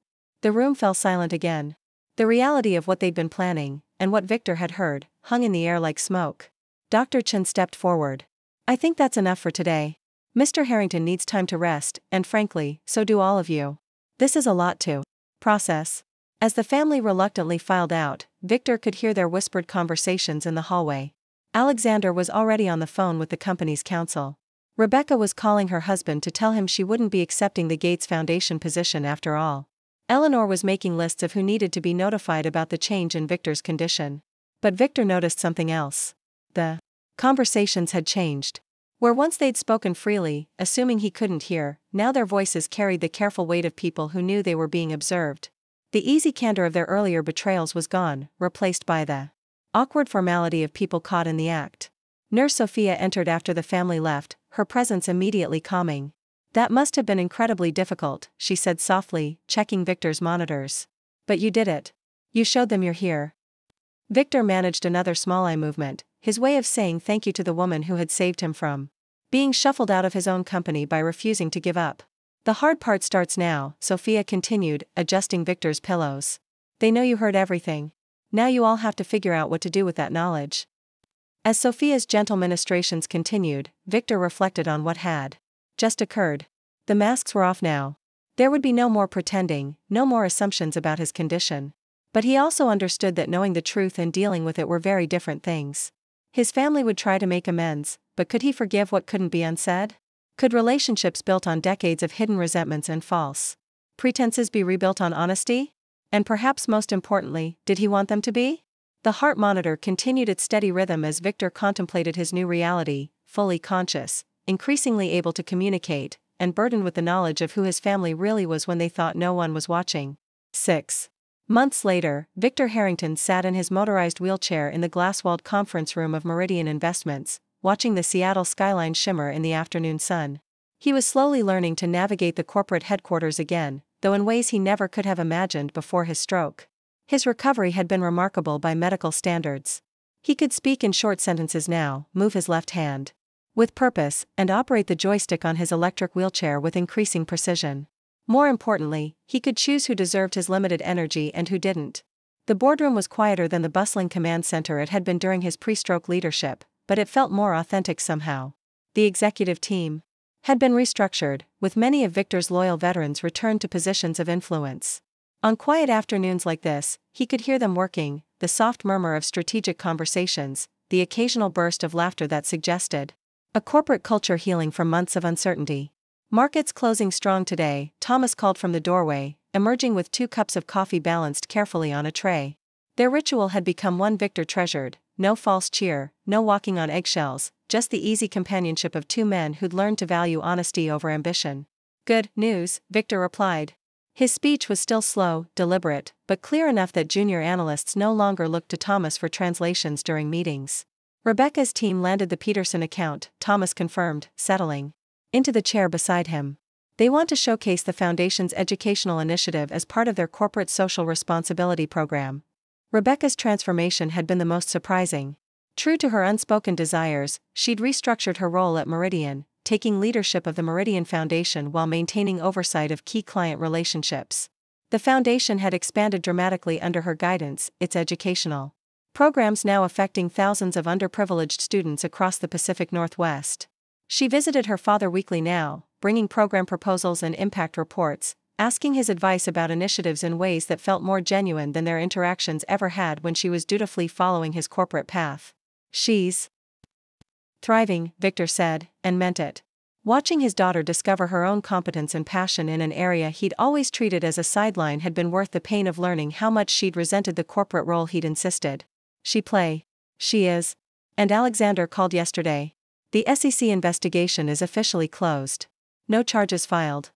The room fell silent again. The reality of what they'd been planning, and what Victor had heard, hung in the air like smoke. Dr. Chen stepped forward. I think that's enough for today. Mr. Harrington needs time to rest, and frankly, so do all of you. This is a lot to process. As the family reluctantly filed out, Victor could hear their whispered conversations in the hallway. Alexander was already on the phone with the company's counsel. Rebecca was calling her husband to tell him she wouldn't be accepting the Gates Foundation position after all. Eleanor was making lists of who needed to be notified about the change in Victor's condition. But Victor noticed something else. The conversations had changed. Where once they'd spoken freely, assuming he couldn't hear, now their voices carried the careful weight of people who knew they were being observed. The easy candor of their earlier betrayals was gone, replaced by the awkward formality of people caught in the act. Nurse Sophia entered after the family left, her presence immediately calming. That must have been incredibly difficult, she said softly, checking Victor's monitors. But you did it. You showed them you're here. Victor managed another small eye movement, his way of saying thank you to the woman who had saved him from being shuffled out of his own company by refusing to give up. The hard part starts now, Sophia continued, adjusting Victor's pillows. They know you heard everything. Now you all have to figure out what to do with that knowledge. As Sophia's gentle ministrations continued, Victor reflected on what had just occurred. The masks were off now. There would be no more pretending, no more assumptions about his condition. But he also understood that knowing the truth and dealing with it were very different things. His family would try to make amends, but could he forgive what couldn't be unsaid? Could relationships built on decades of hidden resentments and false pretenses be rebuilt on honesty? And perhaps most importantly, did he want them to be? The heart monitor continued its steady rhythm as Victor contemplated his new reality, fully conscious, increasingly able to communicate, and burdened with the knowledge of who his family really was when they thought no one was watching. 6 months later, Victor Harrington sat in his motorized wheelchair in the glass-walled conference room of Meridian Investments, watching the Seattle skyline shimmer in the afternoon sun. He was slowly learning to navigate the corporate headquarters again, though in ways he never could have imagined before his stroke. His recovery had been remarkable by medical standards. He could speak in short sentences now, move his left hand with purpose, and operate the joystick on his electric wheelchair with increasing precision. More importantly, he could choose who deserved his limited energy and who didn't. The boardroom was quieter than the bustling command center it had been during his pre-stroke leadership, but it felt more authentic somehow. The executive team had been restructured, with many of Victor's loyal veterans returned to positions of influence. On quiet afternoons like this, he could hear them working, the soft murmur of strategic conversations, the occasional burst of laughter that suggested a corporate culture healing from months of uncertainty. Markets closing strong today, Thomas called from the doorway, emerging with 2 cups of coffee balanced carefully on a tray. Their ritual had become one Victor treasured: no false cheer, no walking on eggshells, just the easy companionship of 2 men who'd learned to value honesty over ambition. Good news, Victor replied. His speech was still slow, deliberate, but clear enough that junior analysts no longer looked to Thomas for translations during meetings. Rebecca's team landed the Peterson account, Thomas confirmed, settling into the chair beside him. They want to showcase the Foundation's educational initiative as part of their corporate social responsibility program. Rebecca's transformation had been the most surprising. True to her unspoken desires, she'd restructured her role at Meridian, taking leadership of the Meridian Foundation while maintaining oversight of key client relationships. The foundation had expanded dramatically under her guidance, its educational programs now affecting thousands of underprivileged students across the Pacific Northwest. She visited her father weekly now, bringing program proposals and impact reports, asking his advice about initiatives in ways that felt more genuine than their interactions ever had when she was dutifully following his corporate path. She's thriving, Victor said, and meant it. Watching his daughter discover her own competence and passion in an area he'd always treated as a sideline had been worth the pain of learning how much she'd resented the corporate role he'd insisted she is. And Alexander called yesterday. The SEC investigation is officially closed. No charges filed.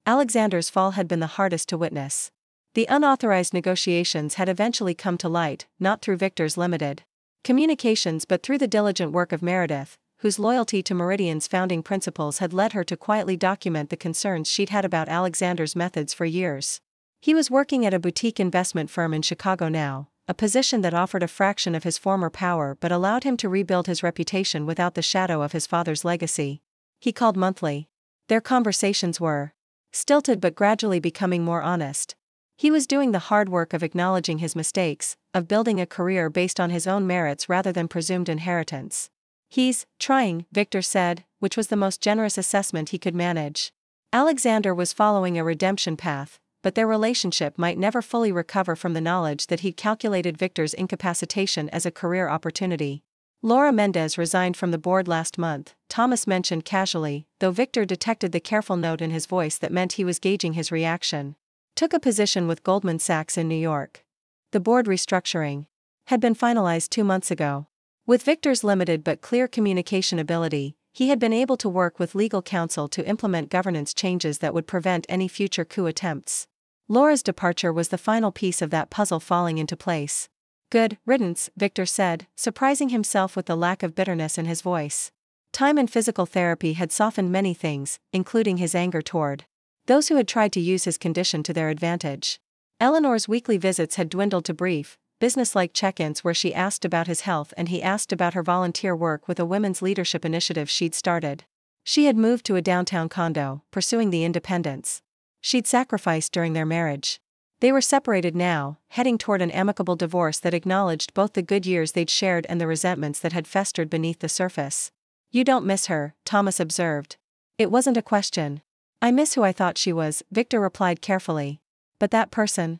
Alexander's fall had been the hardest to witness. The unauthorized negotiations had eventually come to light, not through Victor's limited communications but through the diligent work of Meredith, whose loyalty to Meridian's founding principles had led her to quietly document the concerns she'd had about Alexander's methods for years. He was working at a boutique investment firm in Chicago now, a position that offered a fraction of his former power but allowed him to rebuild his reputation without the shadow of his father's legacy. He called monthly. Their conversations were stilted but gradually becoming more honest. He was doing the hard work of acknowledging his mistakes, of building a career based on his own merits rather than presumed inheritance. He's trying, Victor said, which was the most generous assessment he could manage. Alexander was following a redemption path, but their relationship might never fully recover from the knowledge that he'd calculated Victor's incapacitation as a career opportunity. Laura Mendez resigned from the board last month, Thomas mentioned casually, though Victor detected the careful note in his voice that meant he was gauging his reaction. Took a position with Goldman Sachs in New York. The board restructuring had been finalized 2 months ago. With Victor's limited but clear communication ability, he had been able to work with legal counsel to implement governance changes that would prevent any future coup attempts. Laura's departure was the final piece of that puzzle falling into place. Good riddance, Victor said, surprising himself with the lack of bitterness in his voice. Time and physical therapy had softened many things, including his anger toward those who had tried to use his condition to their advantage. Eleanor's weekly visits had dwindled to brief, business-like check-ins where she asked about his health and he asked about her volunteer work with a women's leadership initiative she'd started. She had moved to a downtown condo, pursuing the independence she'd sacrificed during their marriage. They were separated now, heading toward an amicable divorce that acknowledged both the good years they'd shared and the resentments that had festered beneath the surface. You don't miss her, Thomas observed. It wasn't a question. I miss who I thought she was, Victor replied carefully. But that person?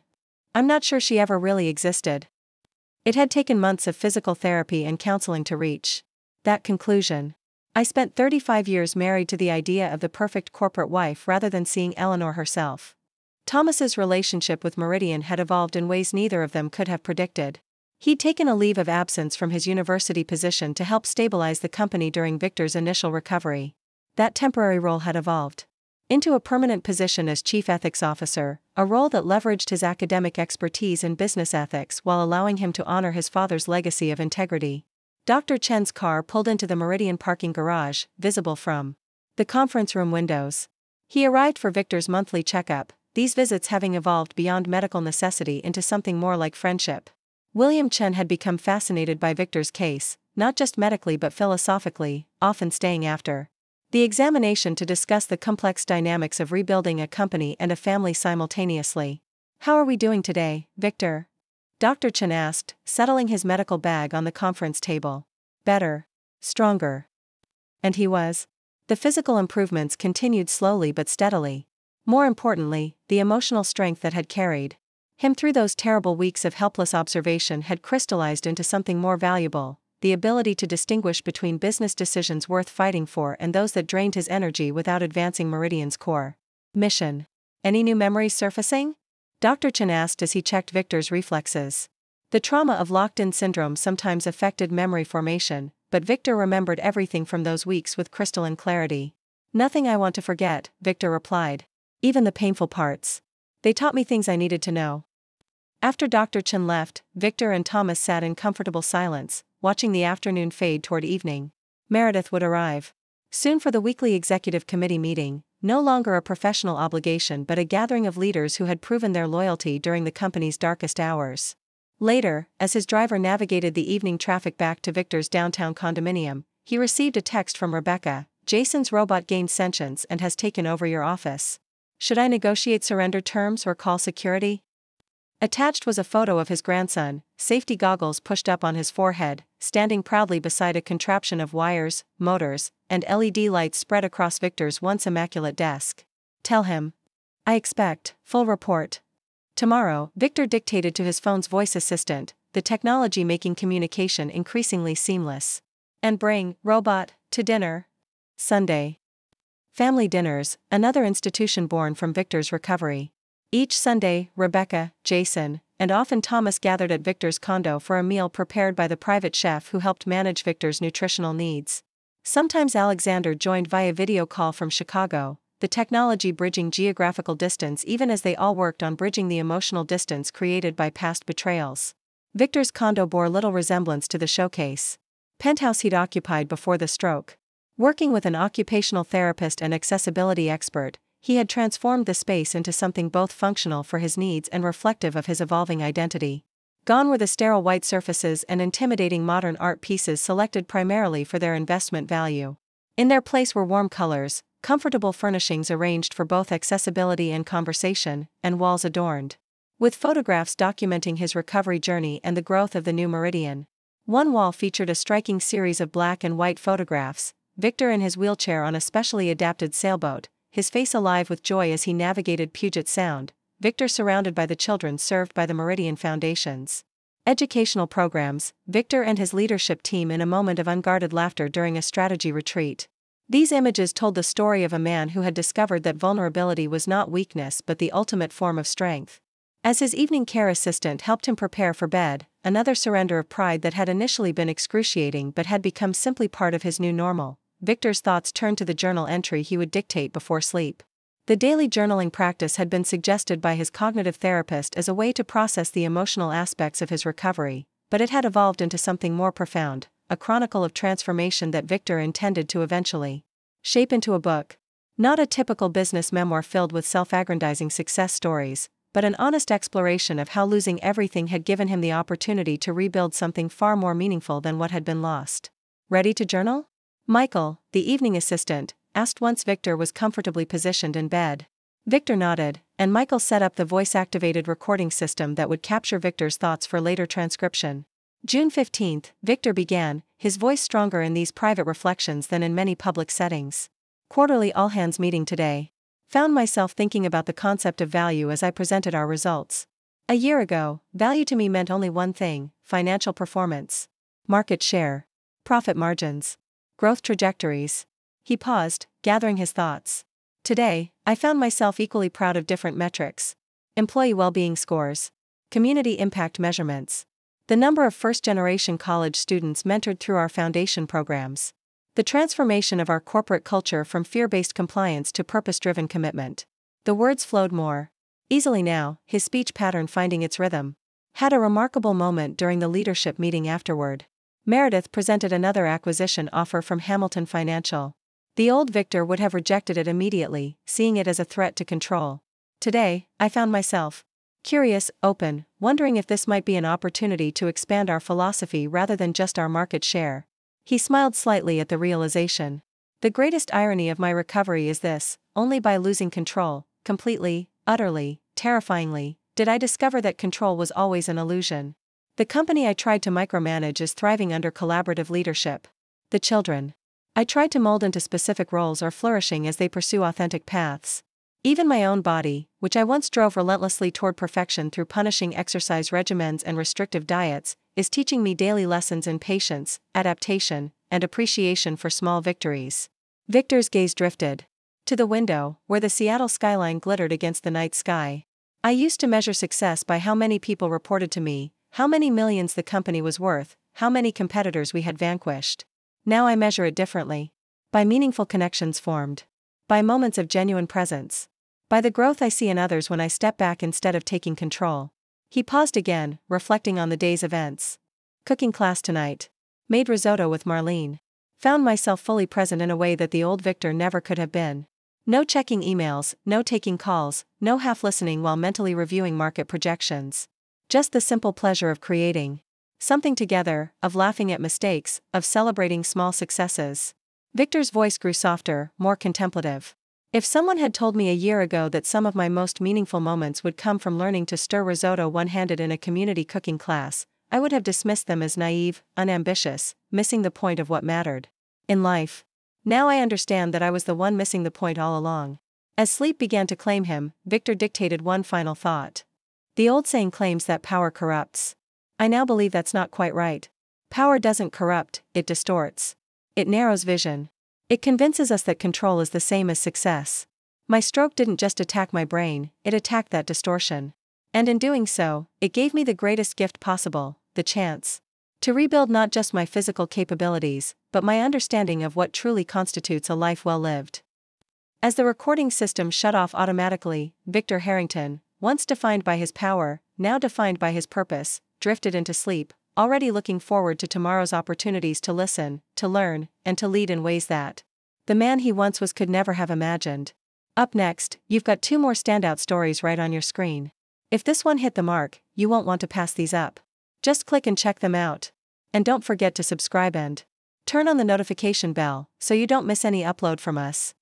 I'm not sure she ever really existed. It had taken months of physical therapy and counseling to reach that conclusion. I spent 35 years married to the idea of the perfect corporate wife rather than seeing Eleanor herself. Thomas's relationship with Meridian had evolved in ways neither of them could have predicted. He'd taken a leave of absence from his university position to help stabilize the company during Victor's initial recovery. That temporary role had evolved into a permanent position as Chief Ethics Officer, a role that leveraged his academic expertise in business ethics while allowing him to honor his father's legacy of integrity. Dr. Chen's car pulled into the Meridian parking garage, visible from the conference room windows. He arrived for Victor's monthly checkup, these visits having evolved beyond medical necessity into something more like friendship. William Chen had become fascinated by Victor's case, not just medically but philosophically, often staying after the examination to discuss the complex dynamics of rebuilding a company and a family simultaneously. How are we doing today, Victor? Dr. Chen asked, settling his medical bag on the conference table. Better. Stronger. And he was. The physical improvements continued slowly but steadily. More importantly, the emotional strength that had carried him through those terrible weeks of helpless observation had crystallized into something more valuable, the ability to distinguish between business decisions worth fighting for and those that drained his energy without advancing Meridian's core mission. Any new memories surfacing? Dr. Chen asked as he checked Victor's reflexes. The trauma of locked-in syndrome sometimes affected memory formation, but Victor remembered everything from those weeks with crystalline clarity. Nothing I want to forget, Victor replied. Even the painful parts. They taught me things I needed to know. After Dr. Chen left, Victor and Thomas sat in comfortable silence, watching the afternoon fade toward evening. Meredith would arrive soon for the weekly executive committee meeting, no longer a professional obligation but a gathering of leaders who had proven their loyalty during the company's darkest hours. Later, as his driver navigated the evening traffic back to Victor's downtown condominium, he received a text from Rebecca. Jason's robot gained sentience and has taken over your office. Should I negotiate surrender terms or call security? Attached was a photo of his grandson, safety goggles pushed up on his forehead, standing proudly beside a contraption of wires, motors, and LED lights spread across Victor's once immaculate desk. Tell him. I expect full report tomorrow, Victor dictated to his phone's voice assistant, the technology making communication increasingly seamless. And bring robot to dinner. Sunday. Family dinners, another institution born from Victor's recovery. Each Sunday, Rebecca, Jason, and often Thomas gathered at Victor's condo for a meal prepared by the private chef who helped manage Victor's nutritional needs. Sometimes Alexander joined via video call from Chicago, the technology bridging geographical distance even as they all worked on bridging the emotional distance created by past betrayals. Victor's condo bore little resemblance to the showcase penthouse he'd occupied before the stroke. Working with an occupational therapist and accessibility expert, he had transformed the space into something both functional for his needs and reflective of his evolving identity. Gone were the sterile white surfaces and intimidating modern art pieces selected primarily for their investment value. In their place were warm colors, comfortable furnishings arranged for both accessibility and conversation, and walls adorned with photographs documenting his recovery journey and the growth of the new Meridian. One wall featured a striking series of black and white photographs, Victor in his wheelchair on a specially adapted sailboat, his face alive with joy as he navigated Puget Sound, Victor surrounded by the children served by the Meridian Foundation's educational programs, Victor and his leadership team in a moment of unguarded laughter during a strategy retreat. These images told the story of a man who had discovered that vulnerability was not weakness but the ultimate form of strength. As his evening care assistant helped him prepare for bed, another surrender of pride that had initially been excruciating but had become simply part of his new normal, Victor's thoughts turned to the journal entry he would dictate before sleep. The daily journaling practice had been suggested by his cognitive therapist as a way to process the emotional aspects of his recovery, but it had evolved into something more profound, a chronicle of transformation that Victor intended to eventually shape into a book. Not a typical business memoir filled with self-aggrandizing success stories, but an honest exploration of how losing everything had given him the opportunity to rebuild something far more meaningful than what had been lost. Ready to journal? Michael, the evening assistant, asked once Victor was comfortably positioned in bed. Victor nodded, and Michael set up the voice-activated recording system that would capture Victor's thoughts for later transcription. June 15th, Victor began, his voice stronger in these private reflections than in many public settings. Quarterly all-hands meeting today. Found myself thinking about the concept of value as I presented our results. A year ago, value to me meant only one thing: financial performance, market share, profit margins, growth trajectories. He paused, gathering his thoughts. Today, I found myself equally proud of different metrics: employee well-being scores, community impact measurements, the number of first-generation college students mentored through our foundation programs, the transformation of our corporate culture from fear-based compliance to purpose-driven commitment. The words flowed more easily now, his speech pattern finding its rhythm. Had a remarkable moment during the leadership meeting afterward. Meredith presented another acquisition offer from Hamilton Financial. The old Victor would have rejected it immediately, seeing it as a threat to control. Today, I found myself curious, open, wondering if this might be an opportunity to expand our philosophy rather than just our market share. He smiled slightly at the realization. The greatest irony of my recovery is this: only by losing control, completely, utterly, terrifyingly, did I discover that control was always an illusion. The company I tried to micromanage is thriving under collaborative leadership. The children I tried to mold into specific roles are flourishing as they pursue authentic paths. Even my own body, which I once drove relentlessly toward perfection through punishing exercise regimens and restrictive diets, is teaching me daily lessons in patience, adaptation, and appreciation for small victories. Victor's gaze drifted to the window, where the Seattle skyline glittered against the night sky. I used to measure success by how many people reported to me, how many millions the company was worth, how many competitors we had vanquished. Now I measure it differently. By meaningful connections formed. By moments of genuine presence. By the growth I see in others when I step back instead of taking control. He paused again, reflecting on the day's events. Cooking class tonight. Made risotto with Marlene. Found myself fully present in a way that the old Victor never could have been. No checking emails, no taking calls, no half-listening while mentally reviewing market projections. Just the simple pleasure of creating something together, of laughing at mistakes, of celebrating small successes. Victor's voice grew softer, more contemplative. If someone had told me a year ago that some of my most meaningful moments would come from learning to stir risotto one-handed in a community cooking class, I would have dismissed them as naive, unambitious, missing the point of what mattered in life. Now I understand that I was the one missing the point all along. As sleep began to claim him, Victor dictated one final thought. The old saying claims that power corrupts. I now believe that's not quite right. Power doesn't corrupt, it distorts. It narrows vision. It convinces us that control is the same as success. My stroke didn't just attack my brain, it attacked that distortion. And in doing so, it gave me the greatest gift possible, the chance to rebuild not just my physical capabilities, but my understanding of what truly constitutes a life well lived. As the recording system shut off automatically, Victor Harrington, once defined by his power, now defined by his purpose, drifted into sleep, already looking forward to tomorrow's opportunities to listen, to learn, and to lead in ways that the man he once was could never have imagined. Up next, you've got 2 more standout stories right on your screen. If this one hit the mark, you won't want to pass these up. Just click and check them out. And don't forget to subscribe and turn on the notification bell so you don't miss any upload from us.